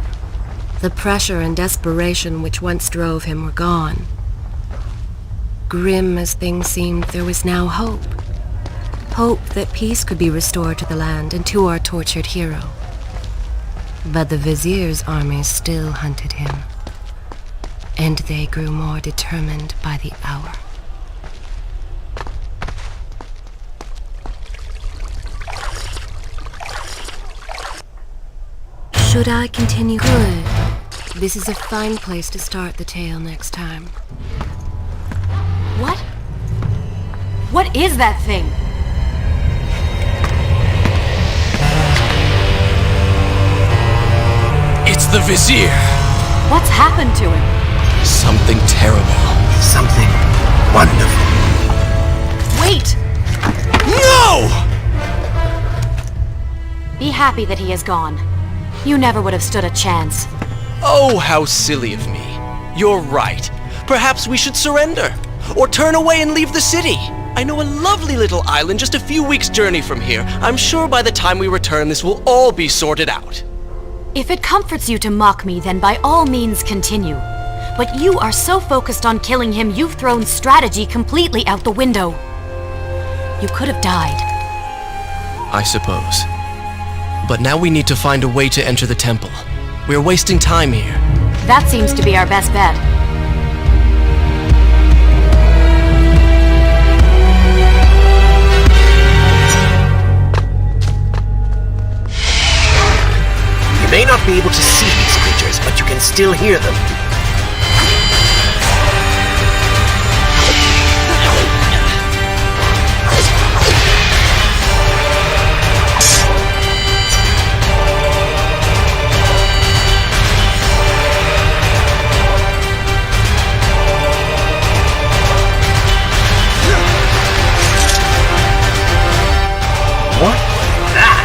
The pressure and desperation which once drove him were gone. Grim as things seemed, there was now hope. Hope that peace could be restored to the land and to our tortured hero. But the vizier's armies still hunted him, and they grew more determined by the hour. Should I continue? Good. This is a fine place to start the tale next time. What? What is that thing? It's the Vizier! What's happened to him? Something terrible. Something wonderful. Wait! No! Be happy that he is gone. You never would have stood a chance. Oh, how silly of me. You're right. Perhaps we should surrender. Or turn away and leave the city. I know a lovely little island just a few weeks' journey from here. I'm sure by the time we return this will all be sorted out. If it comforts you to mock me, then by all means continue. But you are so focused on killing him, you've thrown strategy completely out the window. You could have died. I suppose. But now we need to find a way to enter the temple. We're wasting time here. That seems to be our best bet. You may not be able to see these creatures, but you can still hear them. What was that?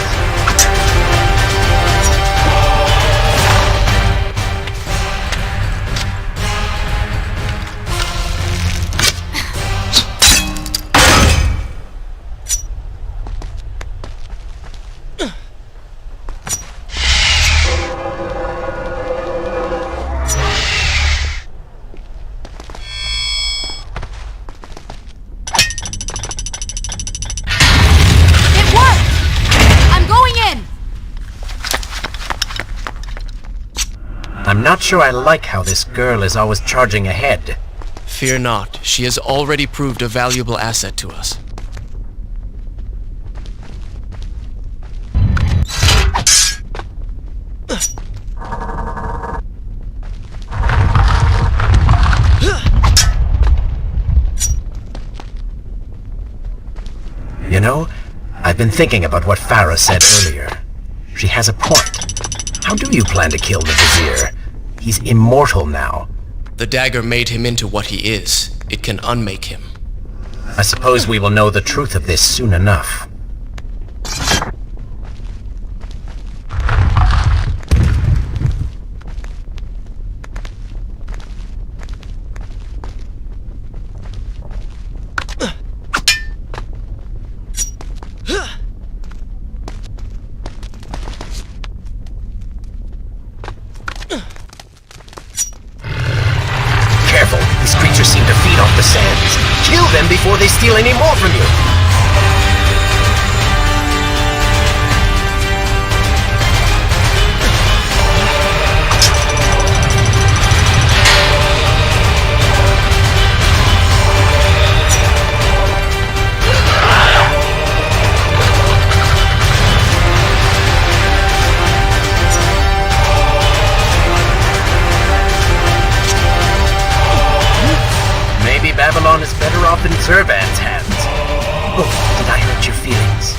I'm not sure I like how this girl is always charging ahead. Fear not, she has already proved a valuable asset to us. You know, I've been thinking about what Farah said earlier. She has a point. How do you plan to kill the Vizier? He's immortal now. The dagger made him into what he is. It can unmake him. I suppose we will know the truth of this soon enough. Kill them before they steal any more from you! Babylon is better off in Zurvan's hands. Oh, did I hurt your feelings?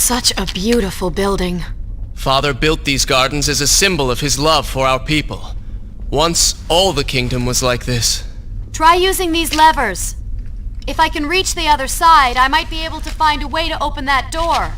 Such a beautiful building. Father built these gardens as a symbol of his love for our people. Once, all the kingdom was like this. Try using these levers. If I can reach the other side, I might be able to find a way to open that door.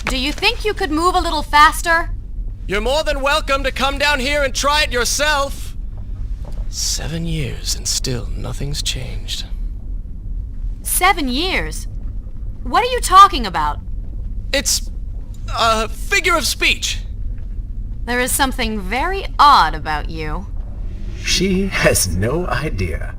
Do you think you could move a little faster? You're more than welcome to come down here and try it yourself. 7 years and still nothing's changed. 7 years? What are you talking about? It's a figure of speech. There is something very odd about you. She has no idea.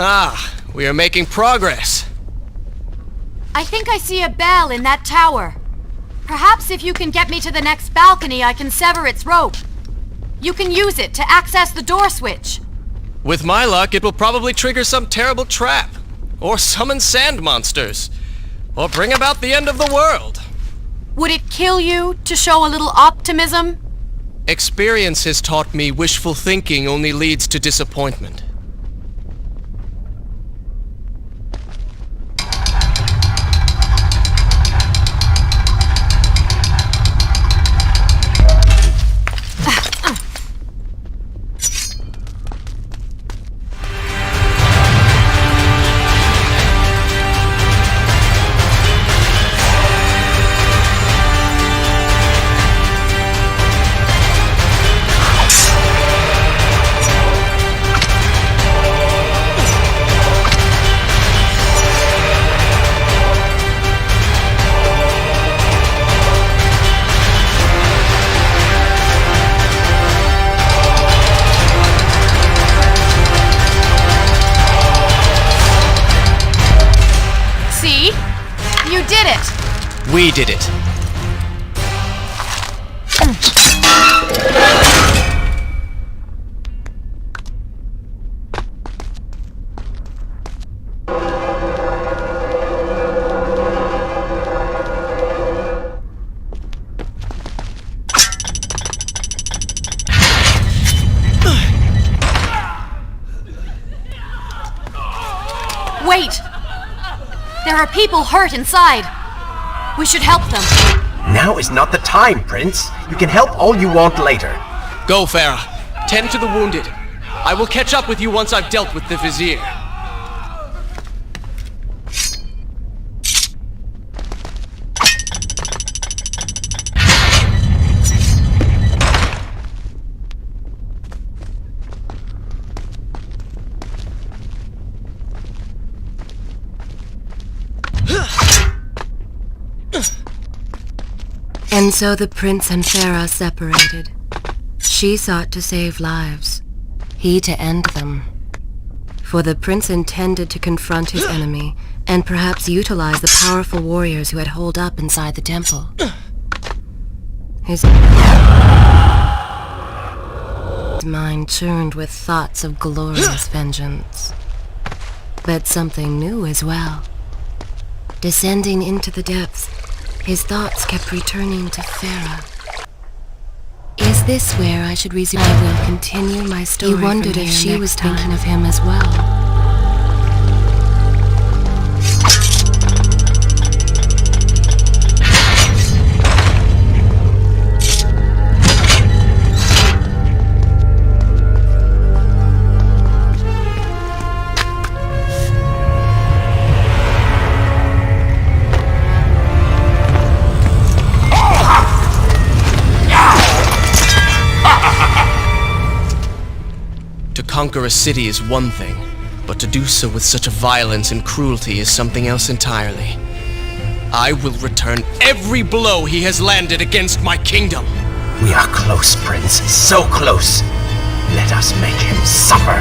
Ah, we are making progress. I think I see a bell in that tower. Perhaps if you can get me to the next balcony, I can sever its rope. You can use it to access the door switch. With my luck, it will probably trigger some terrible trap, or summon sand monsters, or bring about the end of the world. Would it kill you to show a little optimism? Experience has taught me wishful thinking only leads to disappointment. We did it. Wait! There are people hurt inside. We should help them. Now is not the time, Prince. You can help all you want later. Go, Farah. Tend to the wounded. I will catch up with you once I've dealt with the Vizier. And so the prince and Farah separated. She sought to save lives, he to end them. For the prince intended to confront his enemy and perhaps utilize the powerful warriors who had holed up inside the temple. His mind churned with thoughts of glorious vengeance. But something new as well. Descending into the depths, his thoughts kept returning to Farah. Is this where I should resume? I will continue my story. He wondered if she was thinking of him as well. conquer a city is one thing, but to do so with such a violence and cruelty is something else entirely. I will return every blow he has landed against my kingdom. We are close, Prince. So close. Let us make him suffer.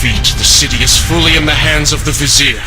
The city is fully in the hands of the Vizier.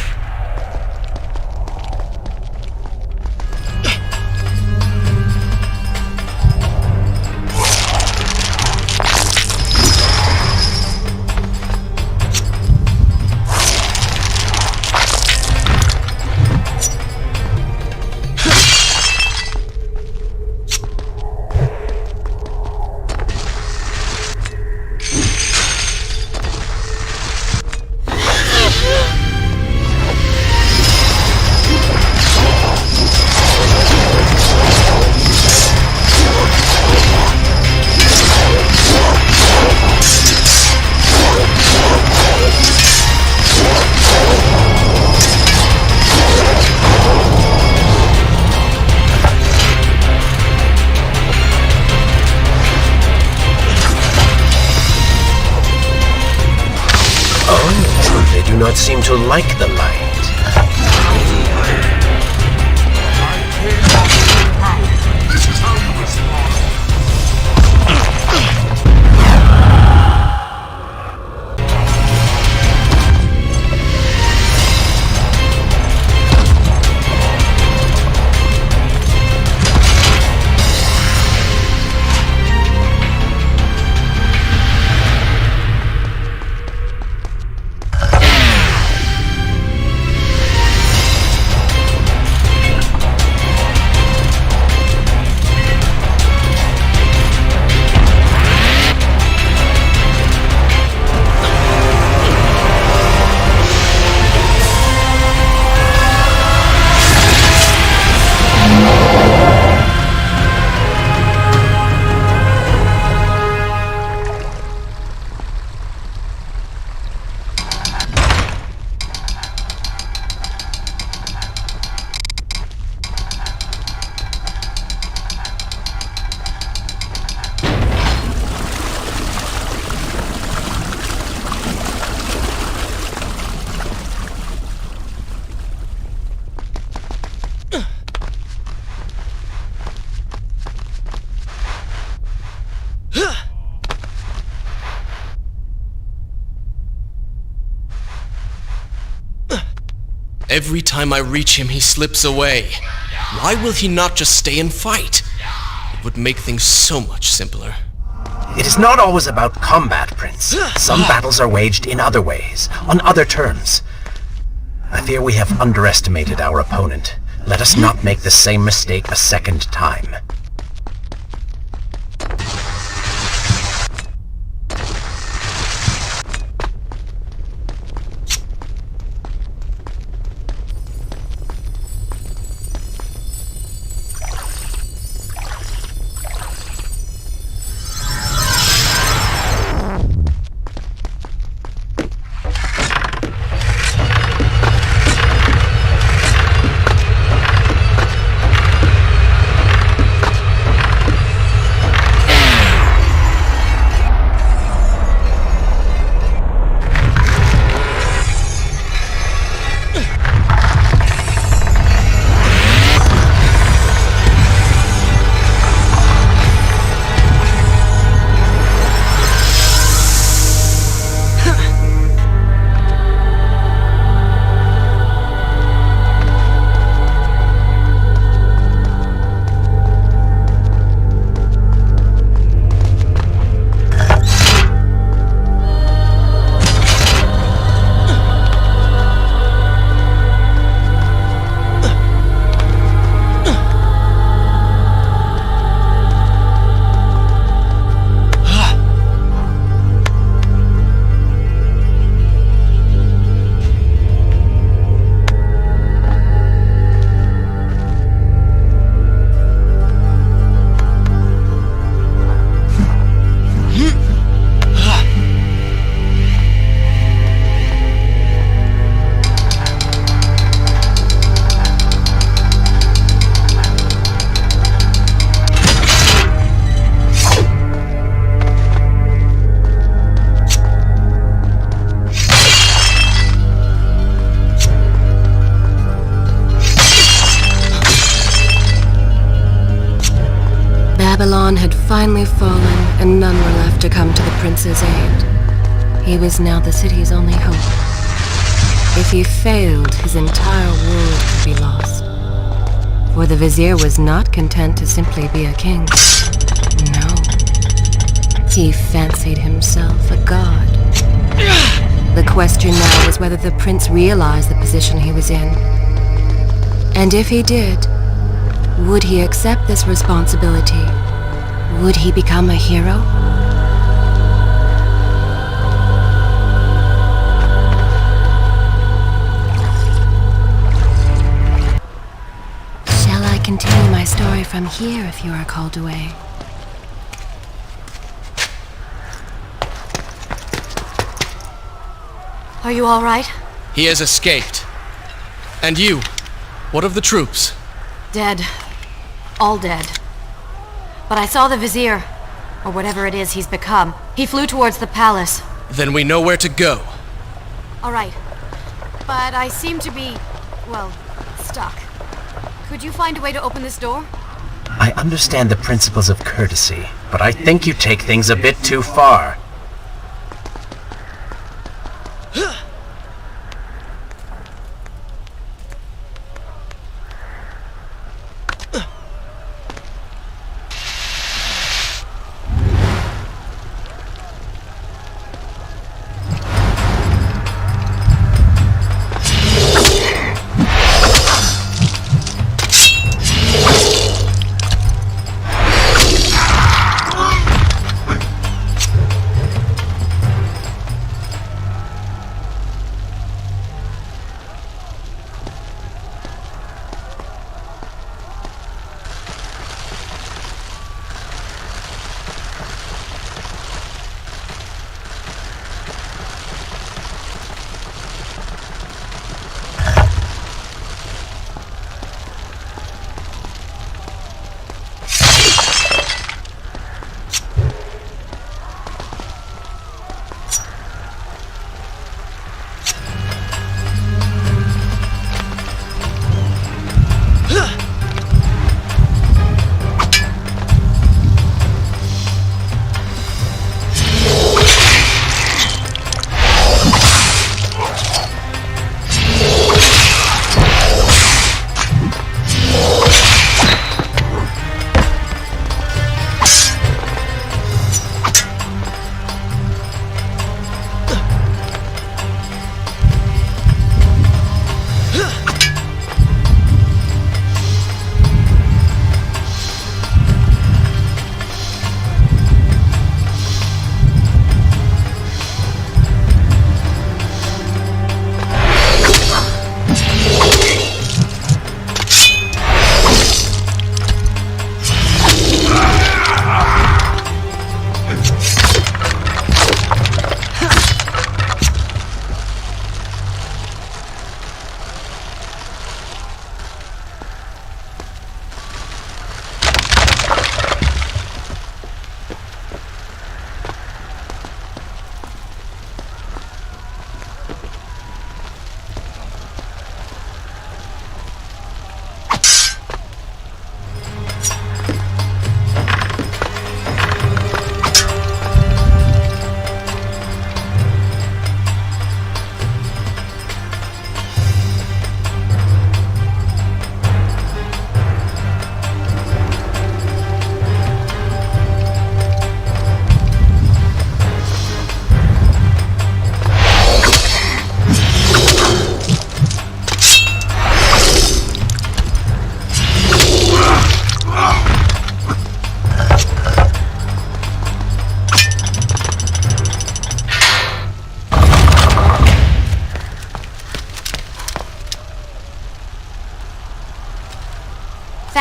Do not seem to like the light. This is how you respond. Every time I reach him, he slips away. Why will he not just stay and fight? It would make things so much simpler. It is not always about combat, Prince. Some battles are waged in other ways, on other terms. I fear we have underestimated our opponent. Let us not make the same mistake a second time. Babylon had finally fallen, and none were left to come to the prince's aid. He was now the city's only hope. If he failed, his entire world could be lost. For the vizier was not content to simply be a king. No. He fancied himself a god. The question now was whether the prince realized the position he was in. And if he did, would he accept this responsibility? Would he become a hero? Shall I continue my story from here if you are called away? Are you all right? He has escaped. And you? What of the troops? Dead. All dead. But I saw the vizier, or whatever it is he's become. He flew towards the palace. Then we know where to go. All right. But I seem to be, well, stuck. Could you find a way to open this door? I understand the principles of courtesy, but I think you take things a bit too far.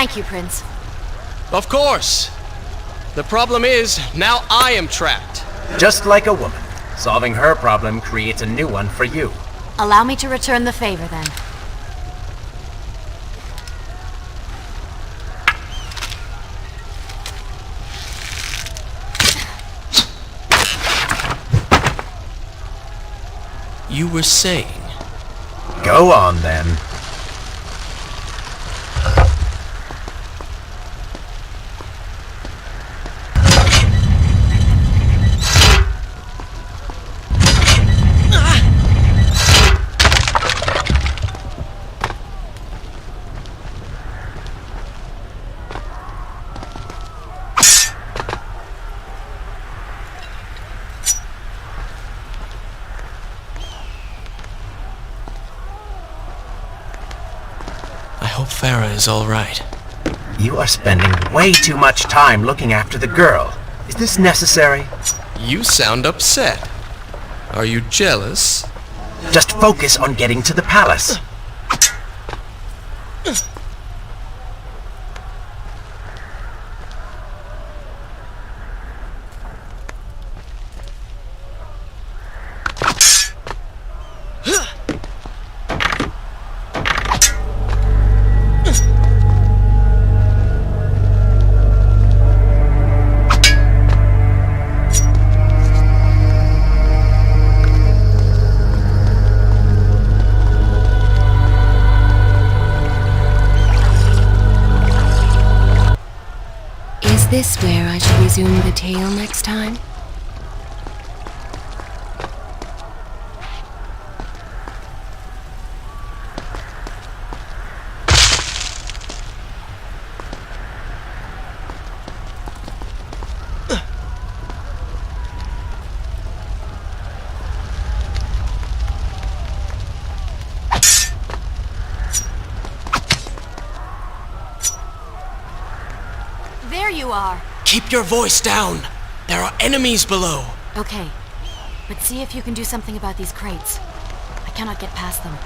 Thank you, Prince. Of course. The problem is, now I am trapped. Just like a woman. Solving her problem creates a new one for you. Allow me to return the favor, then. You were saying... Go on, then. I hope Farah is all right. You are spending way too much time looking after the girl. Is this necessary? You sound upset. Are you jealous? Just focus on getting to the palace. Is this where I should resume the tale next time? There you are. Keep your voice down. There are enemies below. Okay, but see if you can do something about these crates. I cannot get past them.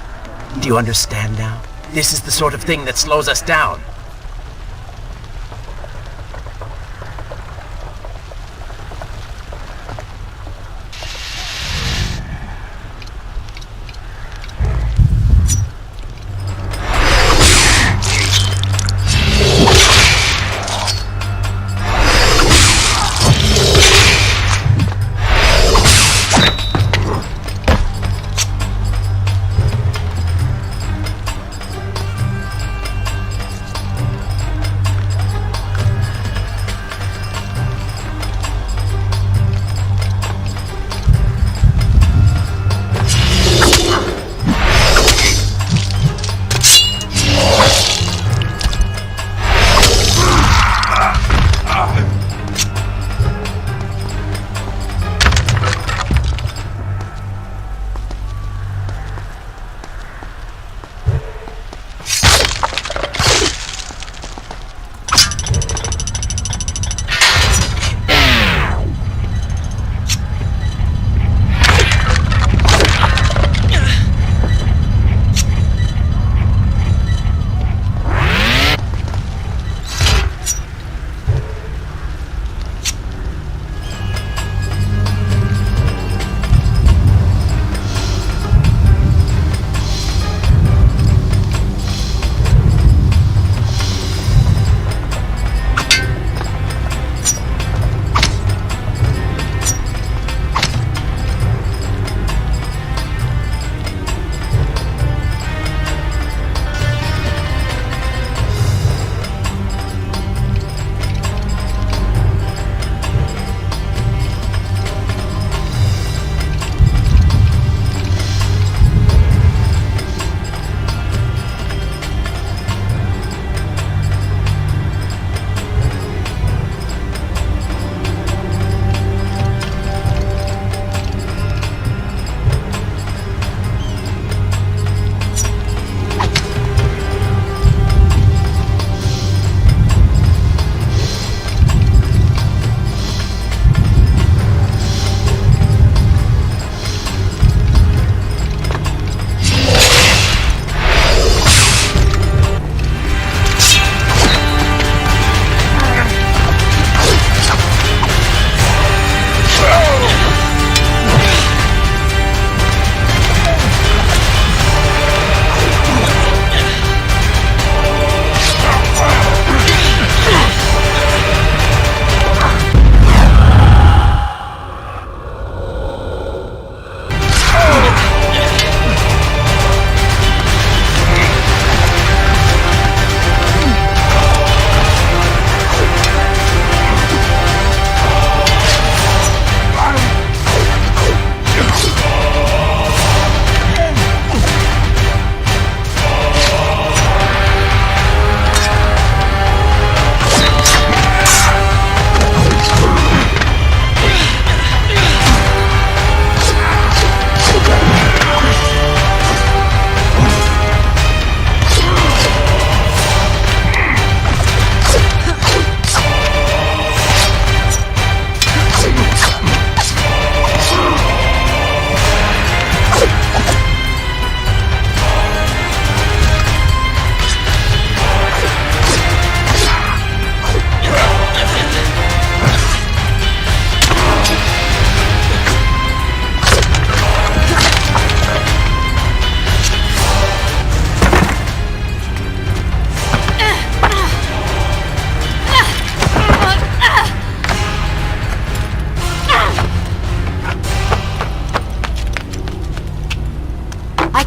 Do you understand now? This is the sort of thing that slows us down.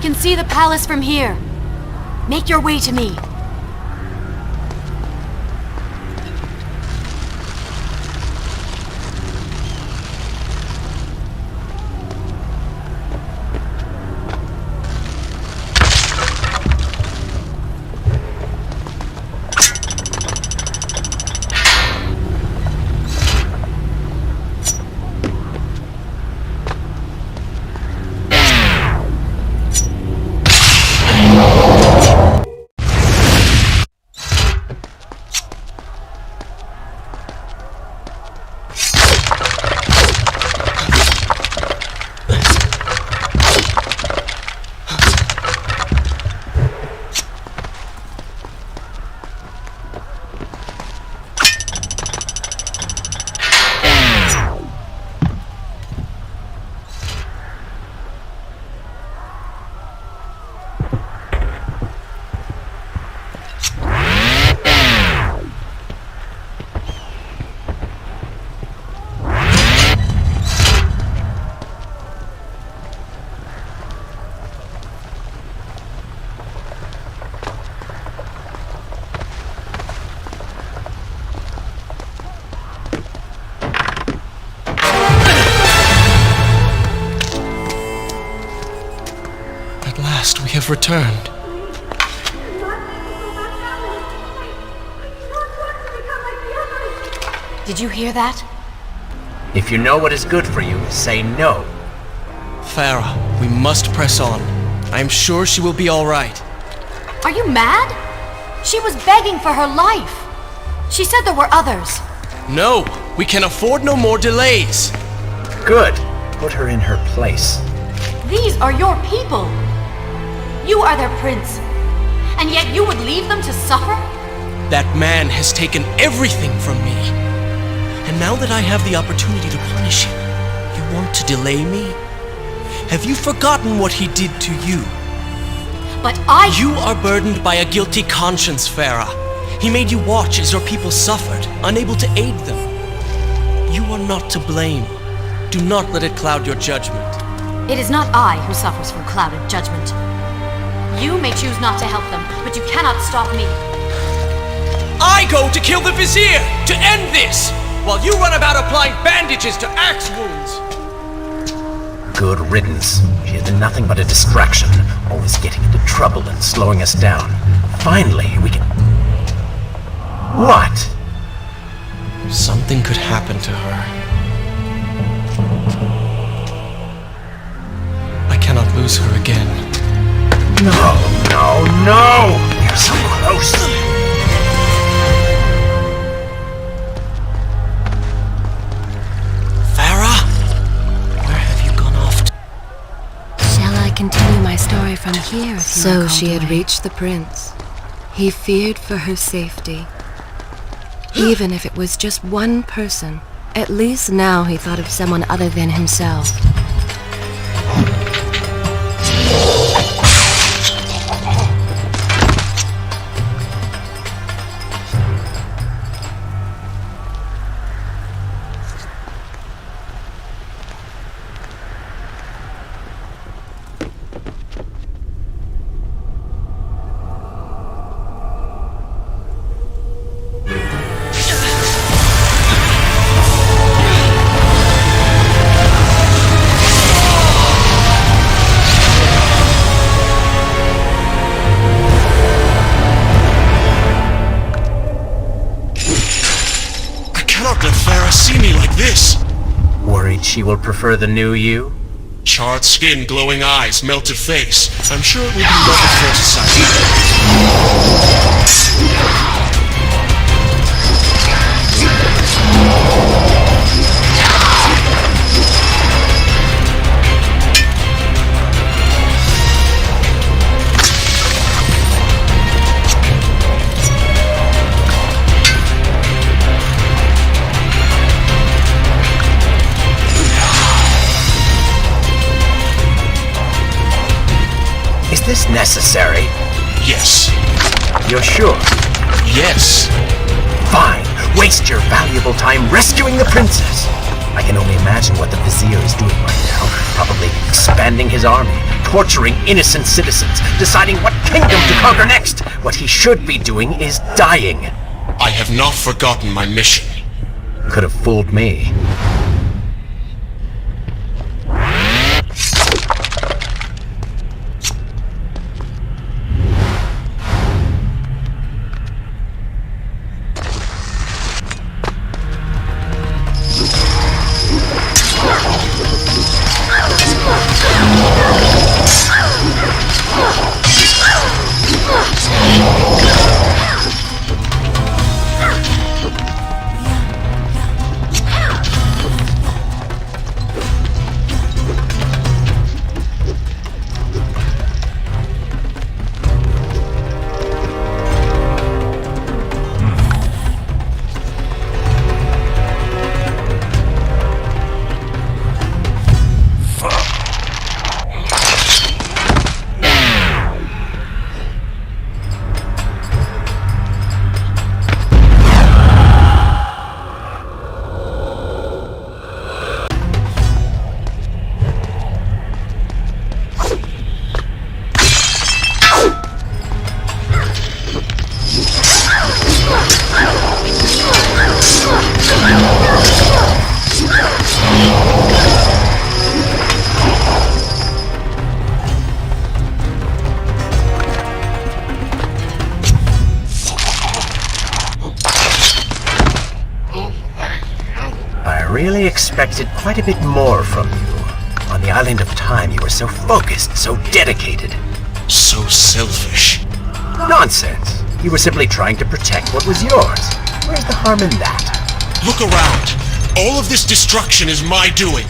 can see the palace from here. Make your way to me. We have returned. Did you hear that? If you know what is good for you, say no. Farah, we must press on. I am sure she will be all right. Are you mad? She was begging for her life. She said there were others. No, we can afford no more delays. Good. Put her in her place. These are your people. You are their prince. And yet you would leave them to suffer? That man has taken everything from me. And now that I have the opportunity to punish him, you want to delay me? Have you forgotten what he did to you? But You are burdened by a guilty conscience, Farah. He made you watch as your people suffered, unable to aid them. You are not to blame. Do not let it cloud your judgment. It is not I who suffers from clouded judgment. You may choose not to help them, but you cannot stop me. I go to kill the vizier, to end this, while you run about applying bandages to axe wounds. Good riddance. She has been nothing but a distraction, always getting into trouble and slowing us down. Finally, we can... What? Something could happen to her. I cannot lose her again. No, no, no! You're so close! Farah? Where have you gone off to? Shall I continue my story from here? If you So are she had called away? reached the prince. He feared for her safety. Even if it was just one person, At least now he thought of someone other than himself. She will prefer the new you? Charred skin, glowing eyes, melted face. I'm sure it will be love at first sight. Is this necessary? Yes. You're sure? Yes. Fine. Waste your valuable time rescuing the princess. I can only imagine what the vizier is doing right now. Probably expanding his army, torturing innocent citizens, deciding what kingdom to conquer next. What he should be doing is dying. I have not forgotten my mission. Could have fooled me. I really expected quite a bit more from you. On the island of time, you were so focused, so dedicated. So selfish. Nonsense. You were simply trying to protect what was yours. Where's the harm in that? Look around. All of this destruction is my doing.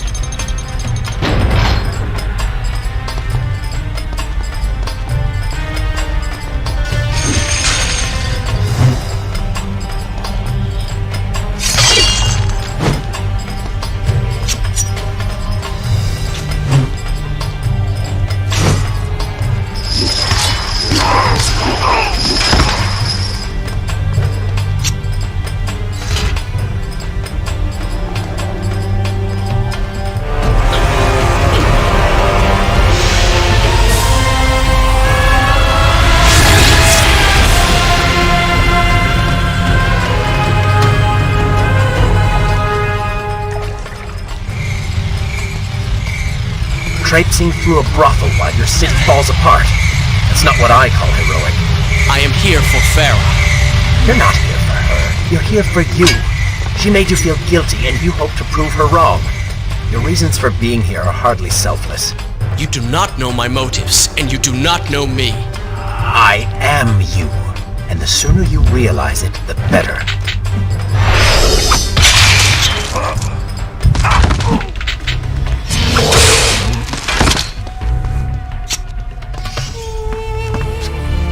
Traipsing through a brothel while your city falls apart. That's not what I call heroic. I am here for Farah. You're not here for her. You're here for you. She made you feel guilty, and you hope to prove her wrong. Your reasons for being here are hardly selfless. You do not know my motives, and you do not know me. I am you. And the sooner you realize it, the better.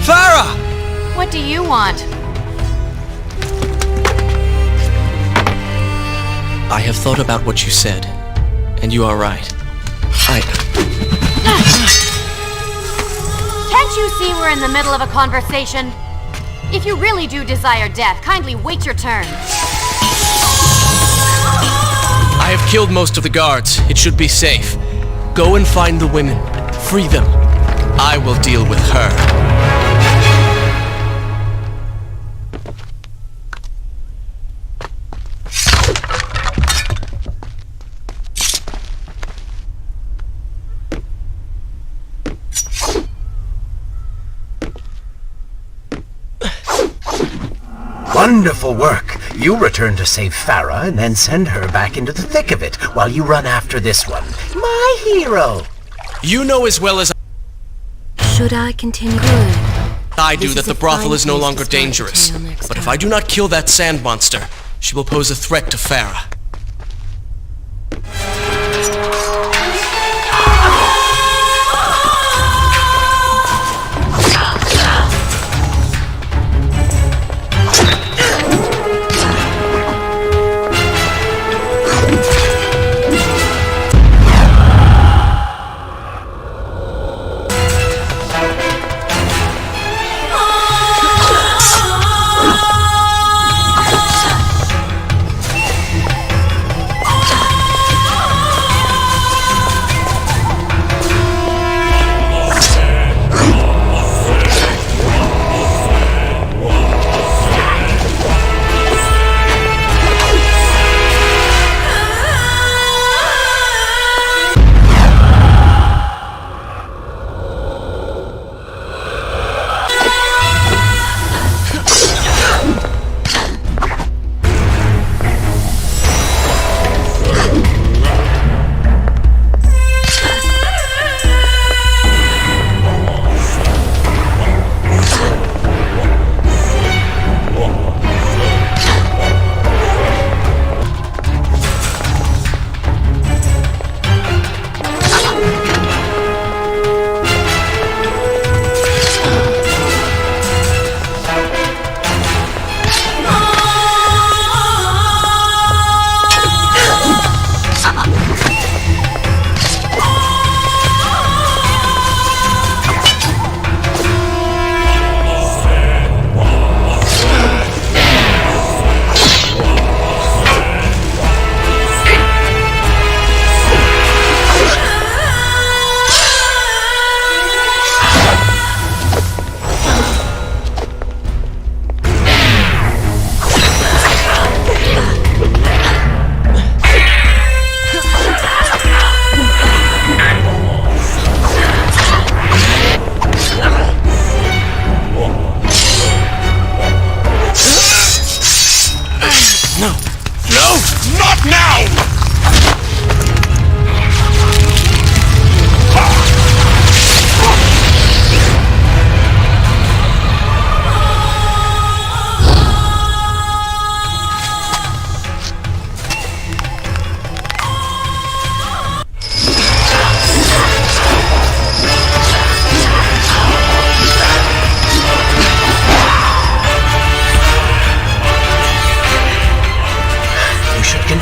Farah! What do you want? I have thought about what you said, and you are right. Can't you see we're in the middle of a conversation? If you really do desire death, kindly wait your turn. I have killed most of the guards. It should be safe. Go and find the women. Free them. I will deal with her. Wonderful work. You return to save Farah and then send her back into the thick of it while you run after this one. My hero! You know as well as Should I continue? Good. I do This that is the a brothel fine is no place longer to start the dangerous. tale next But if time. I do not kill that sand monster, she will pose a threat to Farah.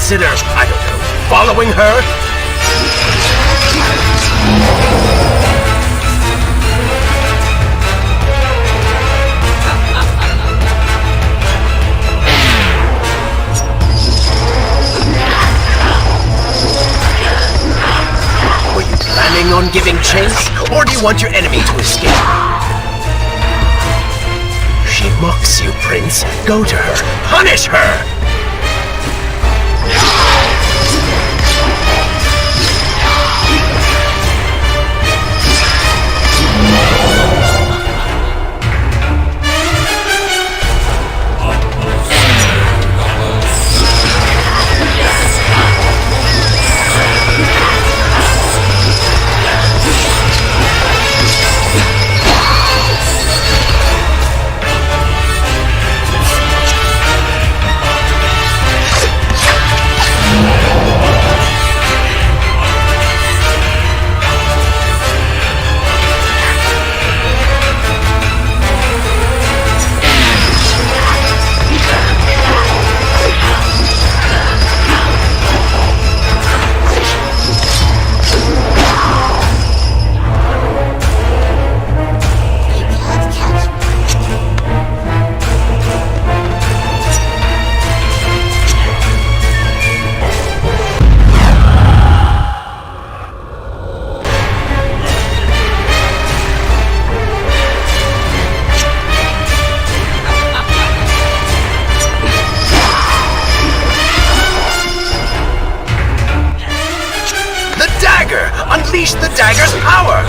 consider, I don't know, following her? Were you planning on giving chase, or do you want your enemy to escape? She mocks you, Prince. Go to her. Punish her! Unleash the dagger's power!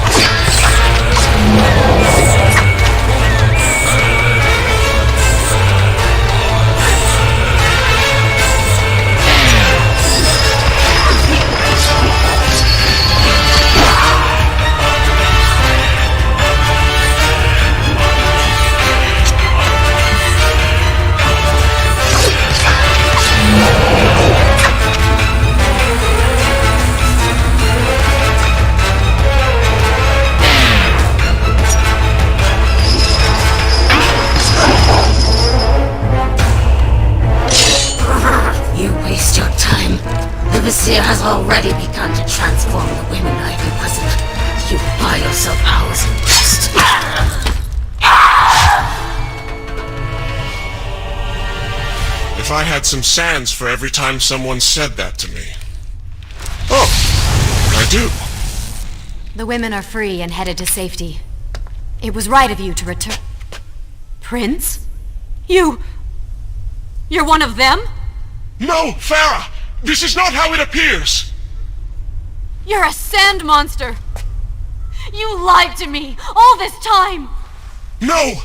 The Vizier has already begun to transform the women I've imprisoned. You buy yourself hours in rest. If I had some sands for every time someone said that to me. Oh, I do. The women are free and headed to safety. It was right of you to return. Prince? You're one of them? No, Farah! This is not how it appears! You're a sand monster! You lied to me all this time! No!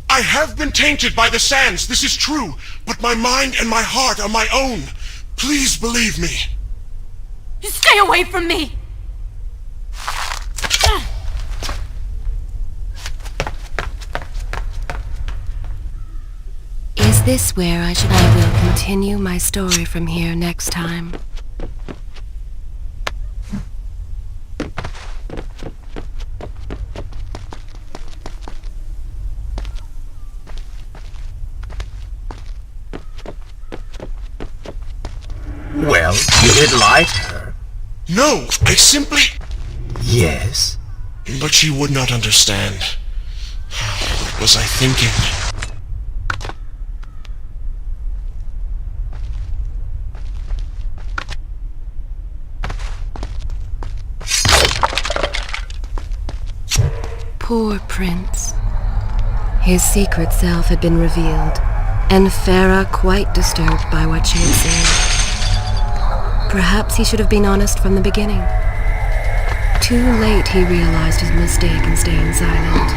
I have been tainted by the sands, this is true, but my mind and my heart are my own. Please believe me. Stay away from me! Is this where I will continue my story from here next time. Well, you did lie to her. No, I simply... Yes? But she would not understand. What was I thinking? Poor Prince. His secret self had been revealed, and Farah quite disturbed by what she had seen. Perhaps he should have been honest from the beginning. Too late he realized his mistake in staying silent.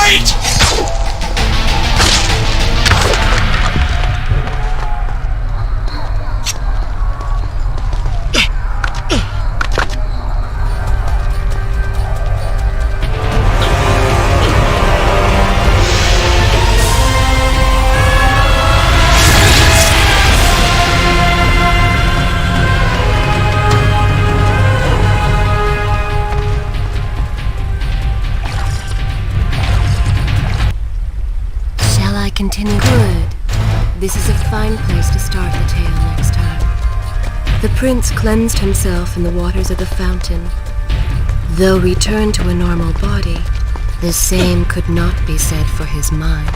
Wait! Continue. Good. This is a fine place to start the tale next time. The prince cleansed himself in the waters of the fountain. Though returned to a normal body, the same could not be said for his mind.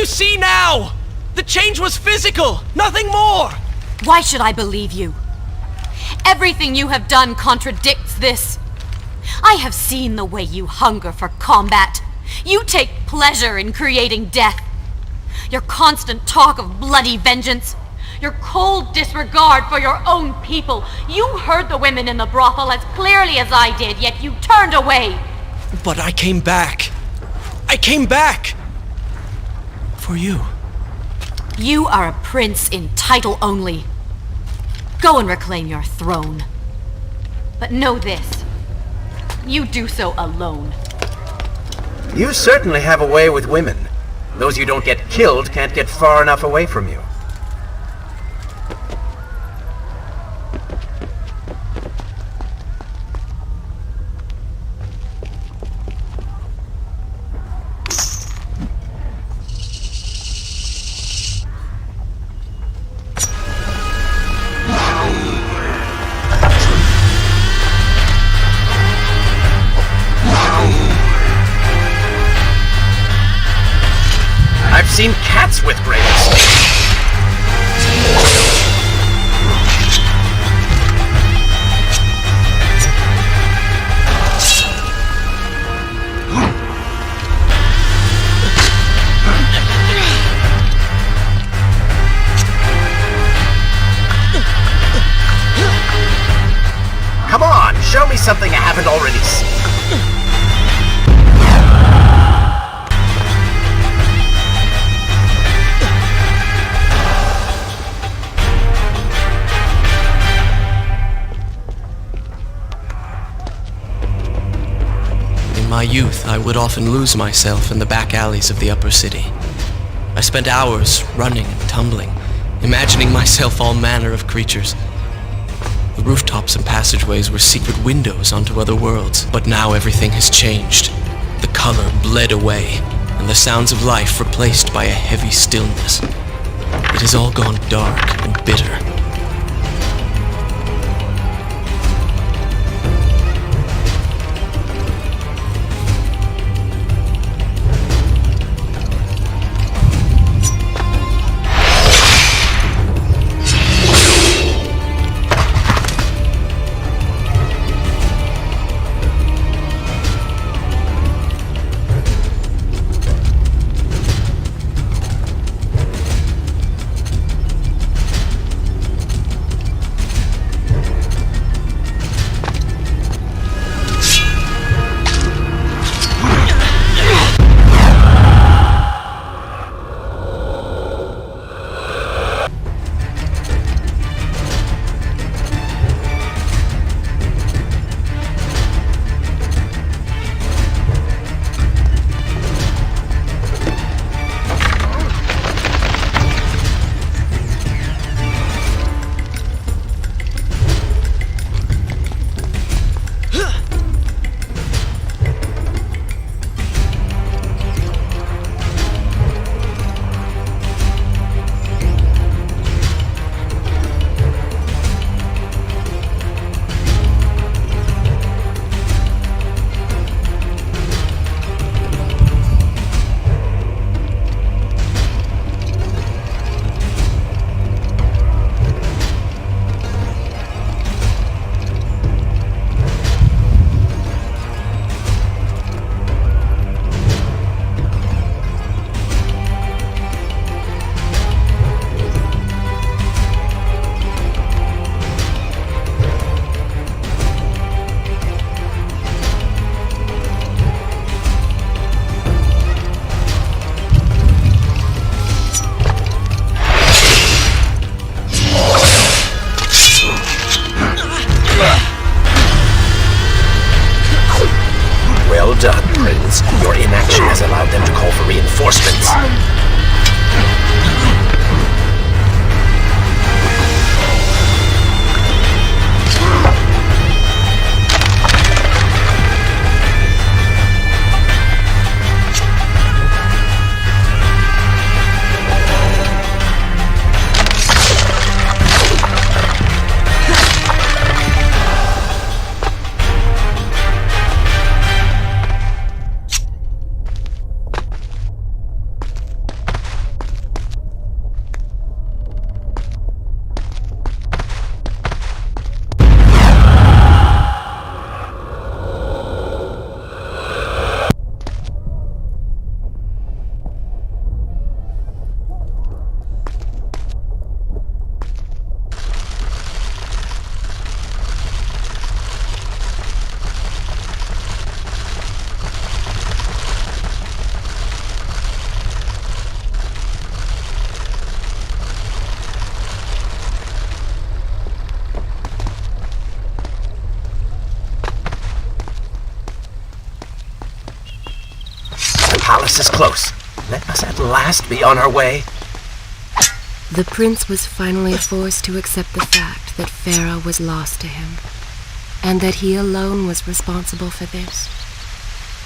See now! The change was physical, nothing more! Why should I believe you? Everything you have done contradicts this. I have seen the way you hunger for combat. You take pleasure in creating death. Your constant talk of bloody vengeance. Your cold disregard for your own people. You heard the women in the brothel as clearly as I did, yet you turned away. But I came back. I came back! For you. You are a prince in title only. Go and reclaim your throne. But know this. You do so alone. You certainly have a way with women. Those you don't get killed can't get far enough away from you. I've seen cats with graves. Come on, show me something I haven't already seen. In my youth, I would often lose myself in the back alleys of the upper city. I spent hours running and tumbling, imagining myself all manner of creatures. The rooftops and passageways were secret windows onto other worlds. But now everything has changed. The color bled away, and the sounds of life replaced by a heavy stillness. It has all gone dark and bitter. Your inaction has allowed them to call for reinforcements. The palace is close. Let us at last be on our way. The prince was finally forced to accept the fact that Farah was lost to him, and that he alone was responsible for this.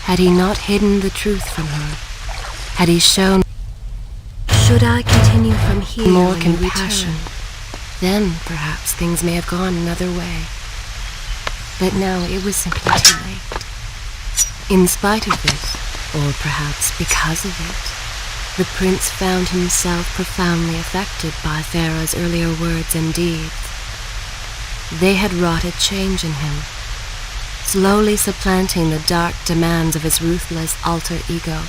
Had he not hidden the truth from her, had he shown, should I continue from here more compassion, then perhaps things may have gone another way. But now it was simply too late. In spite of this, or perhaps because of it, the prince found himself profoundly affected by Farah's earlier words and deeds. They had wrought a change in him, slowly supplanting the dark demands of his ruthless alter ego.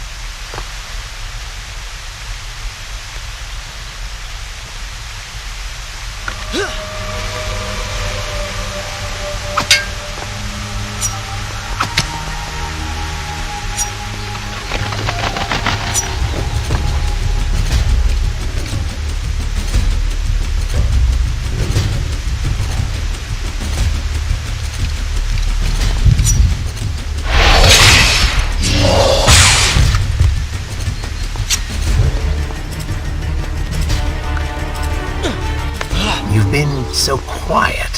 You've been so quiet.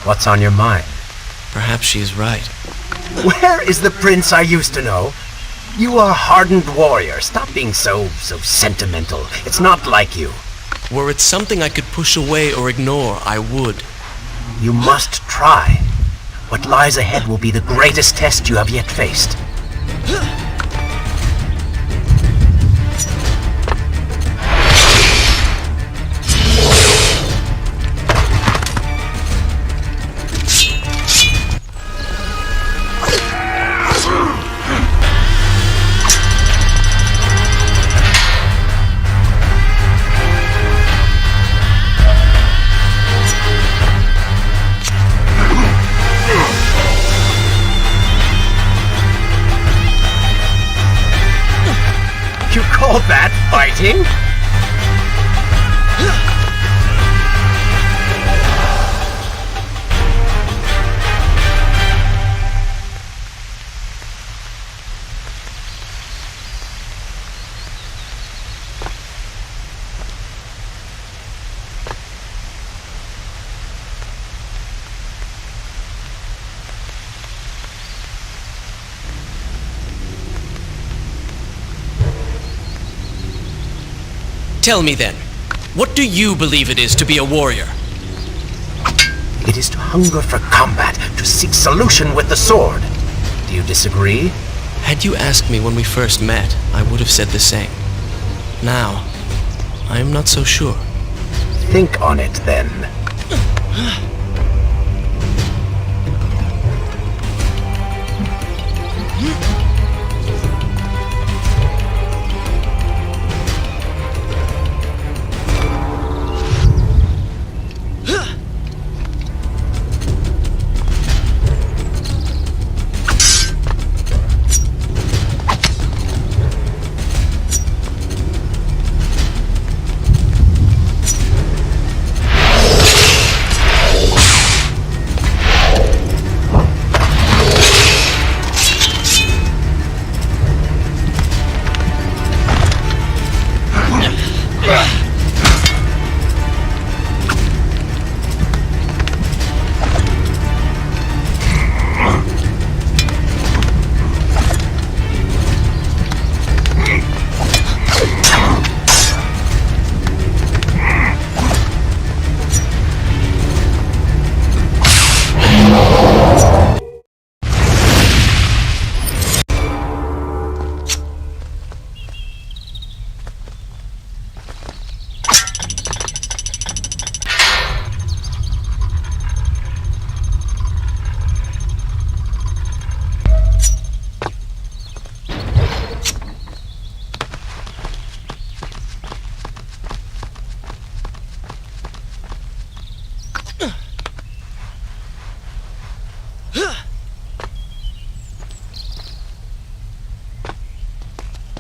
What's on your mind? Perhaps she is right. Where is the prince I used to know? You are a hardened warrior. Stop being so sentimental. It's not like you. Were it something I could push away or ignore, I would. You must try. What lies ahead will be the greatest test you have yet faced. You call that fighting? Tell me then, what do you believe it is to be a warrior? It is to hunger for combat, to seek solution with the sword. Do you disagree? Had you asked me when we first met, I would have said the same. Now, I am not so sure. Think on it then.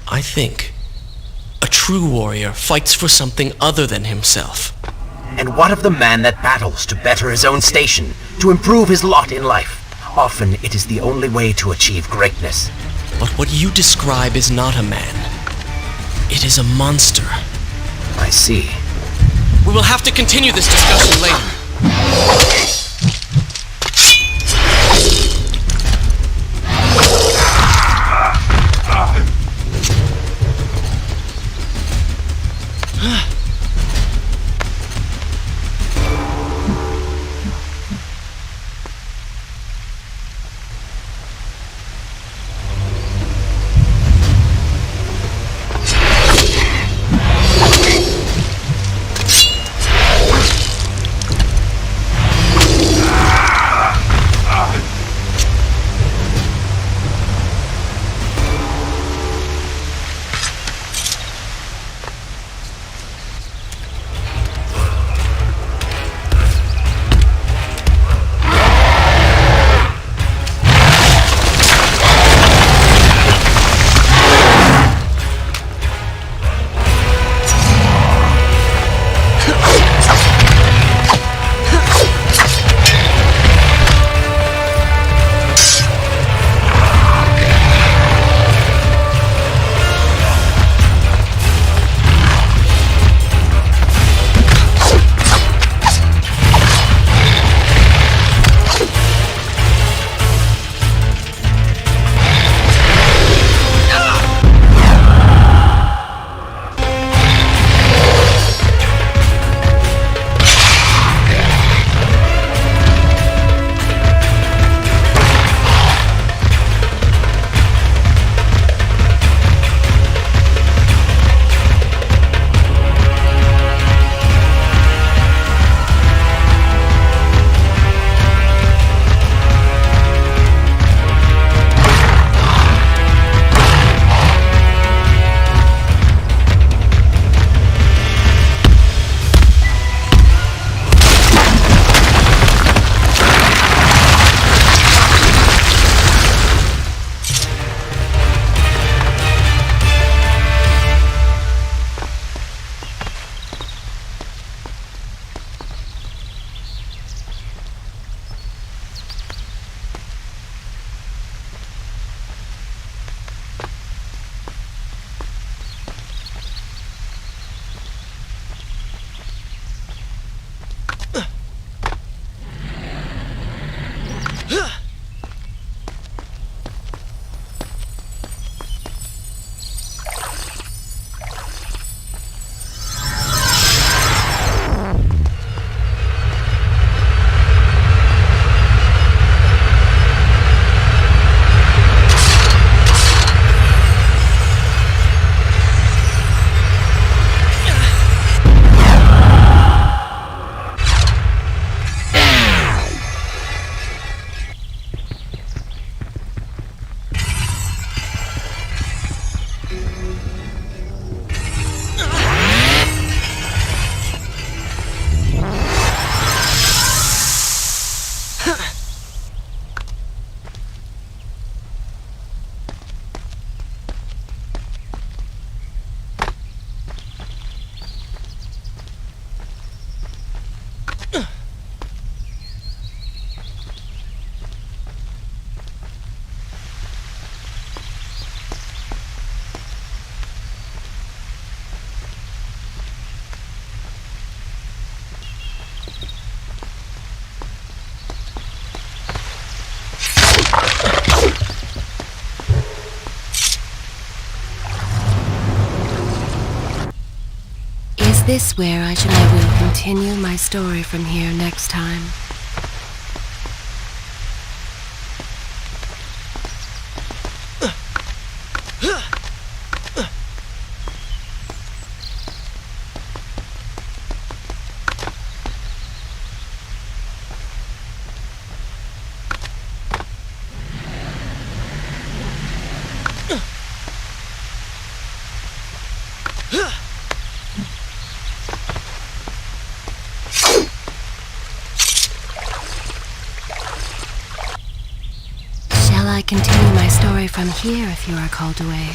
I think a true warrior fights for something other than himself. And what of the man that battles to better his own station, to improve his lot in life? Often it is the only way to achieve greatness. But what you describe is not a man. It is a monster. I see. We will have to continue this discussion later. Is this where I will continue my story from here next time? Shall I continue my story from here if you are called away?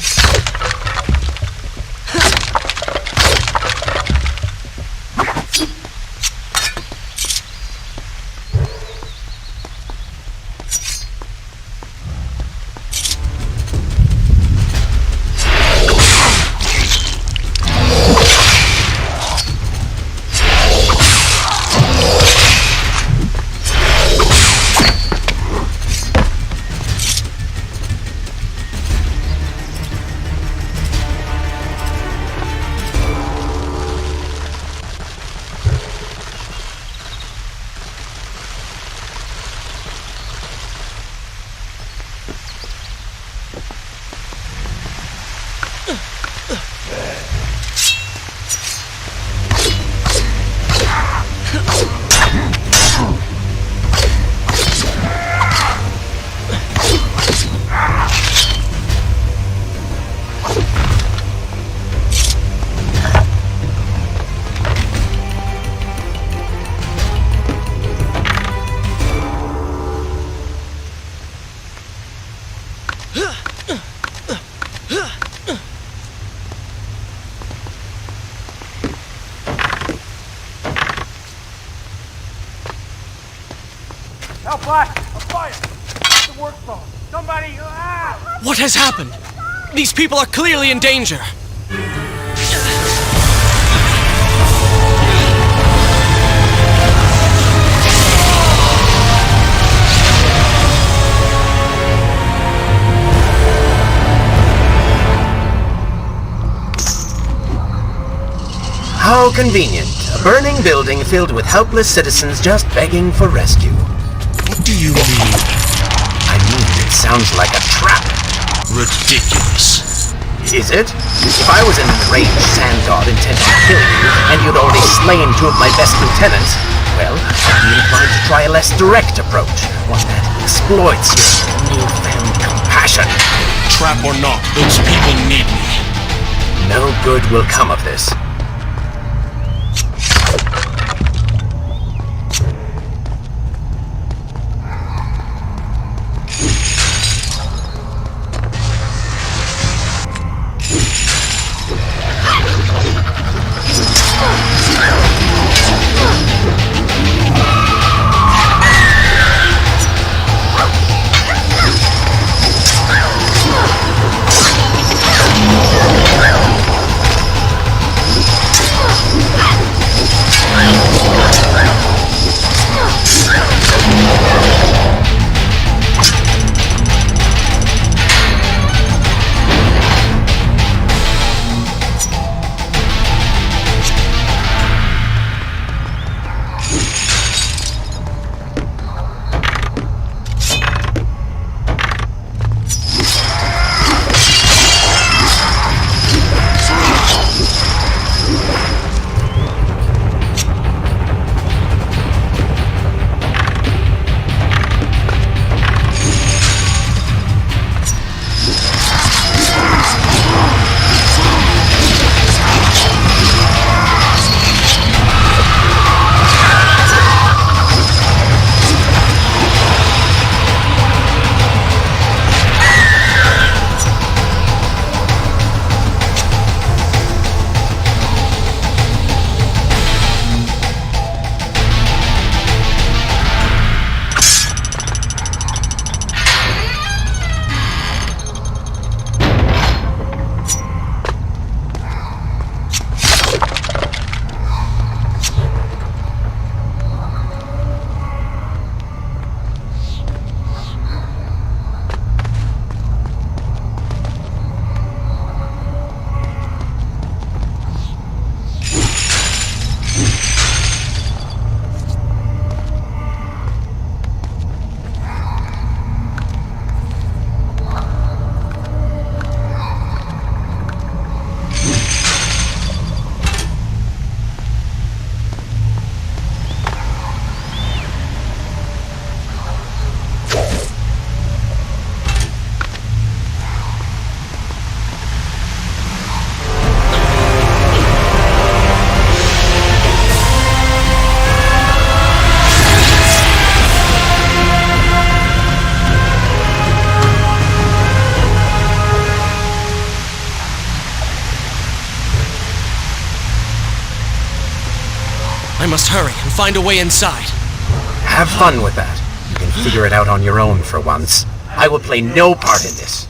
What has happened? These people are clearly in danger. How convenient. A burning building filled with helpless citizens just begging for rescue. What do you mean? I mean, it sounds like a trap. Ridiculous. Is it? If I was an enraged sand god intent on killing you, and you'd already slain two of my best lieutenants, well, I'd be inclined to try a less direct approach, one that exploits your newfound compassion. Trap or not, those people need me. No good will come of this. must hurry and find a way inside. Have fun with that. You can figure it out on your own for once. I will play no part in this.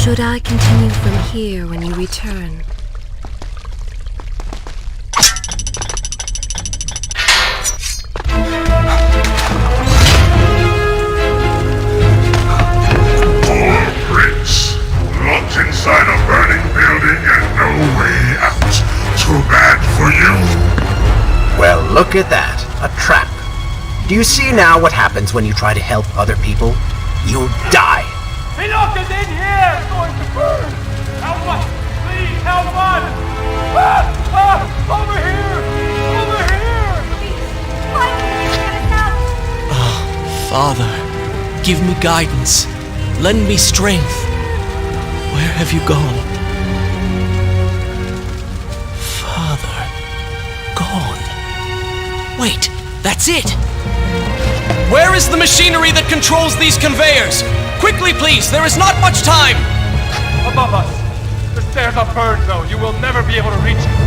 Should I continue from here when you return? Prince, locked inside a burning building and no way out. Too bad for you. Well, look at that. A trap. Do you see now what happens when you try to help other people? You die. Hey, look, it's in here! It's going to burn! Help us! Please, help us! Over here! Over here! Father, give me guidance. Lend me strength. Where have you gone? Wait, that's it! Where is the machinery that controls these conveyors? Quickly, please, there is not much time! Above us. The stairs are burned, though. You will never be able to reach it.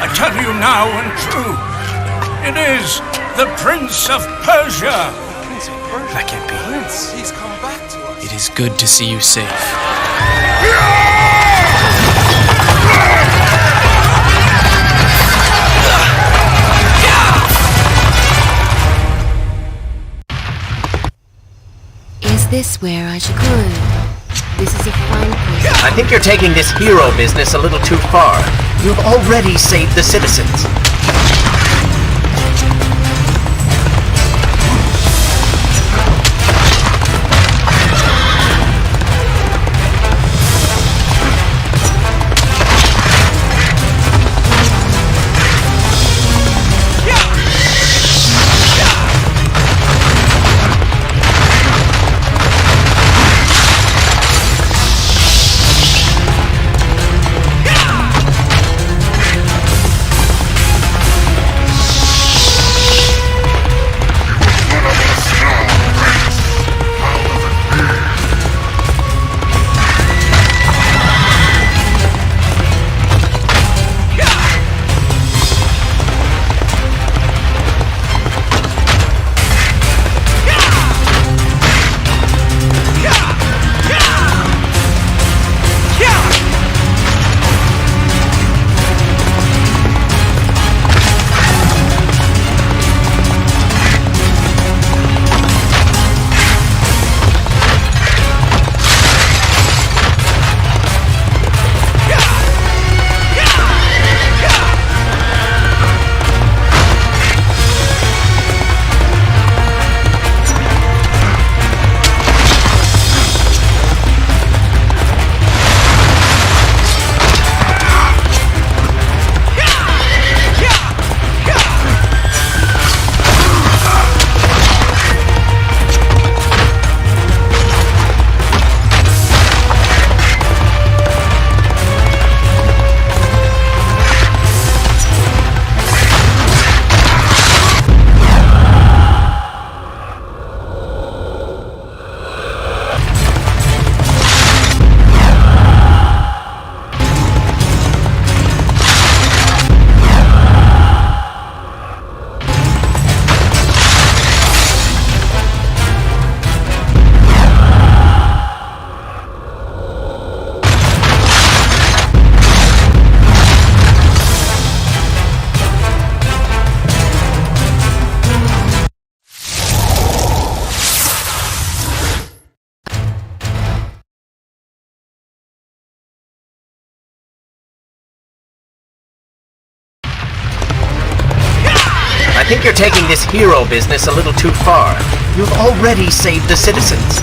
I tell you now and true, it is the Prince of Persia. That can't be. Prince, he's come back to us. It is good to see you safe. Is this where I should go? This is a fine place. I think you're taking this hero business a little too far. You've already saved the citizens. I think you're taking this hero business a little too far. You've already saved the citizens.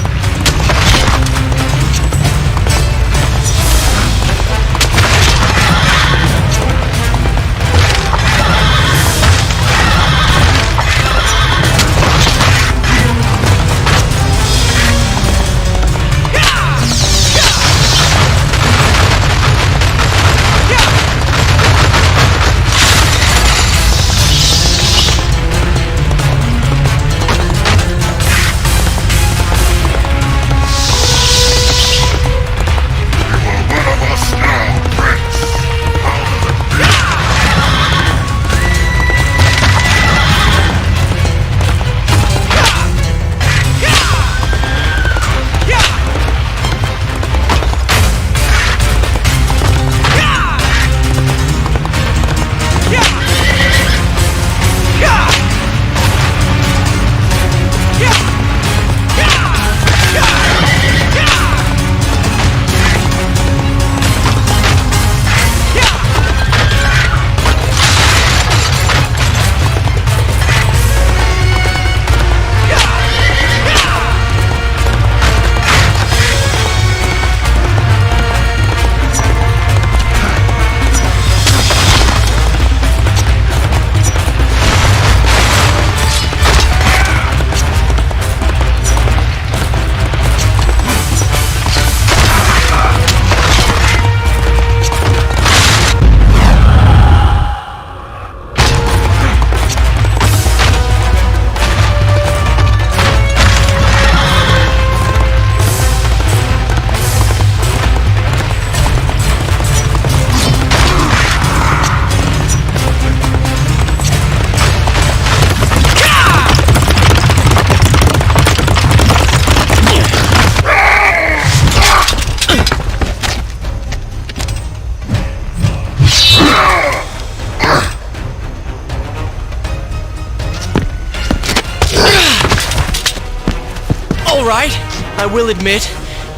right. I will admit,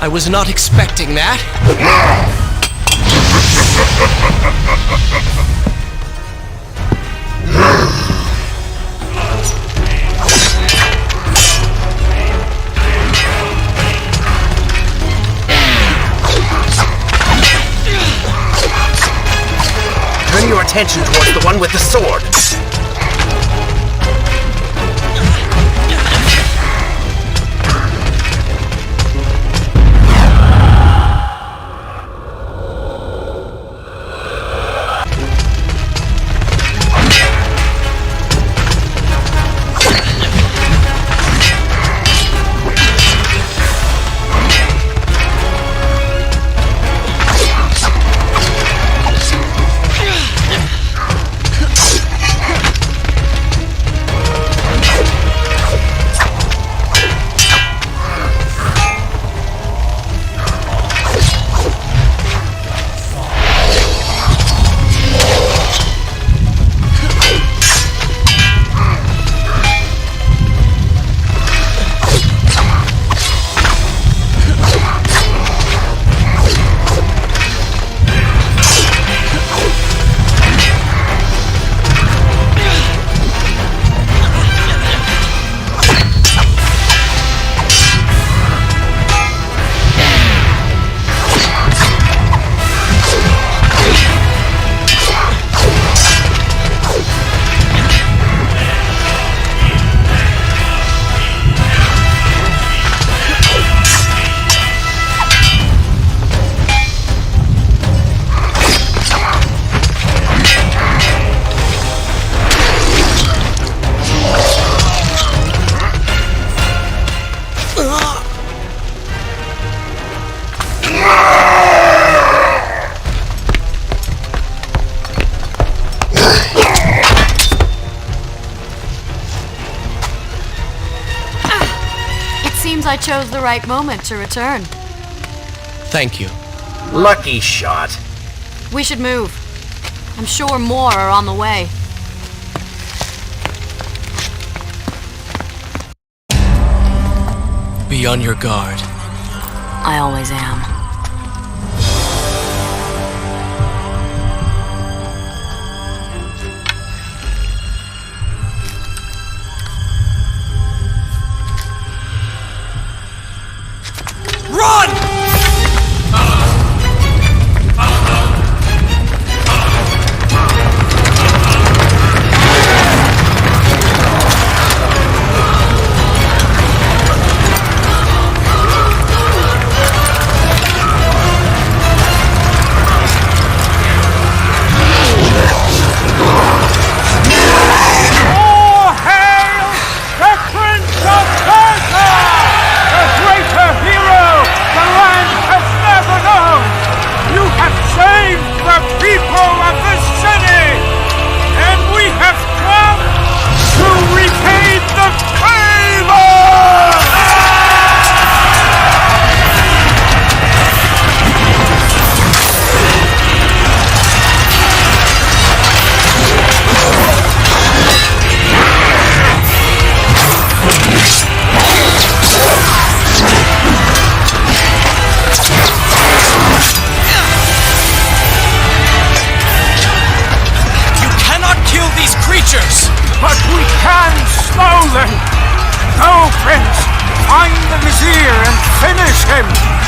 I was not expecting that. Turn your attention towards the one with the sword. I chose the right moment to return. Thank you. Lucky shot. We should move. I'm sure more are on the way. Be on your guard. I always am.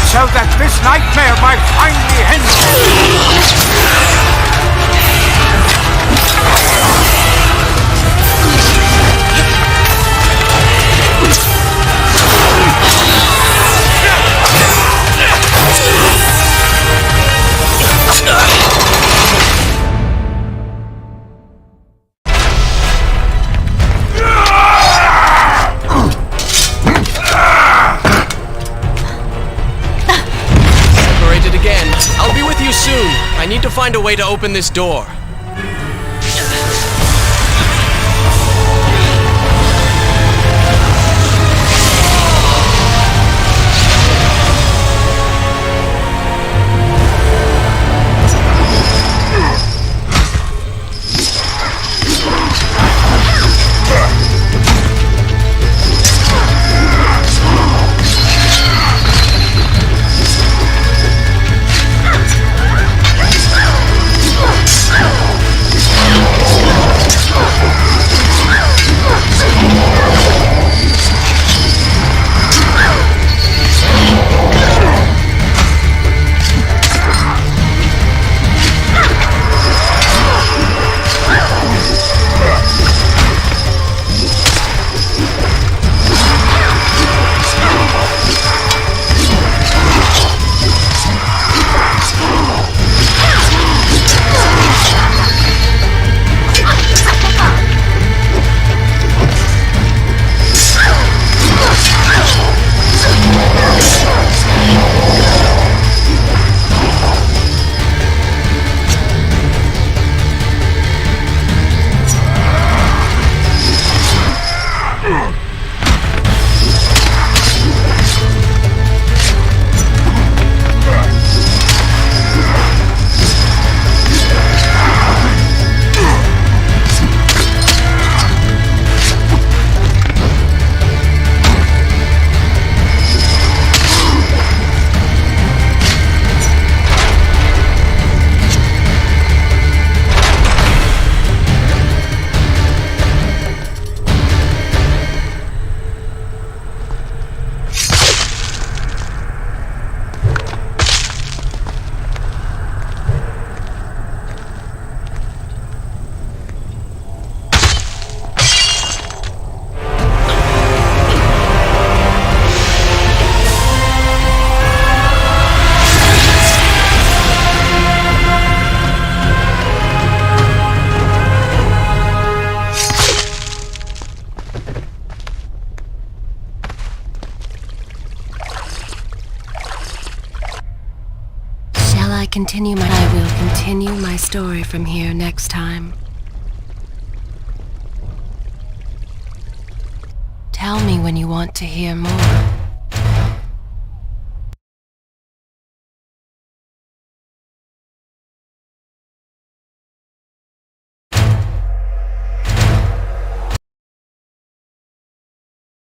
So that this nightmare might finally end. I need to find a way to open this door. continue my story from here next time. Tell me when you want to hear more.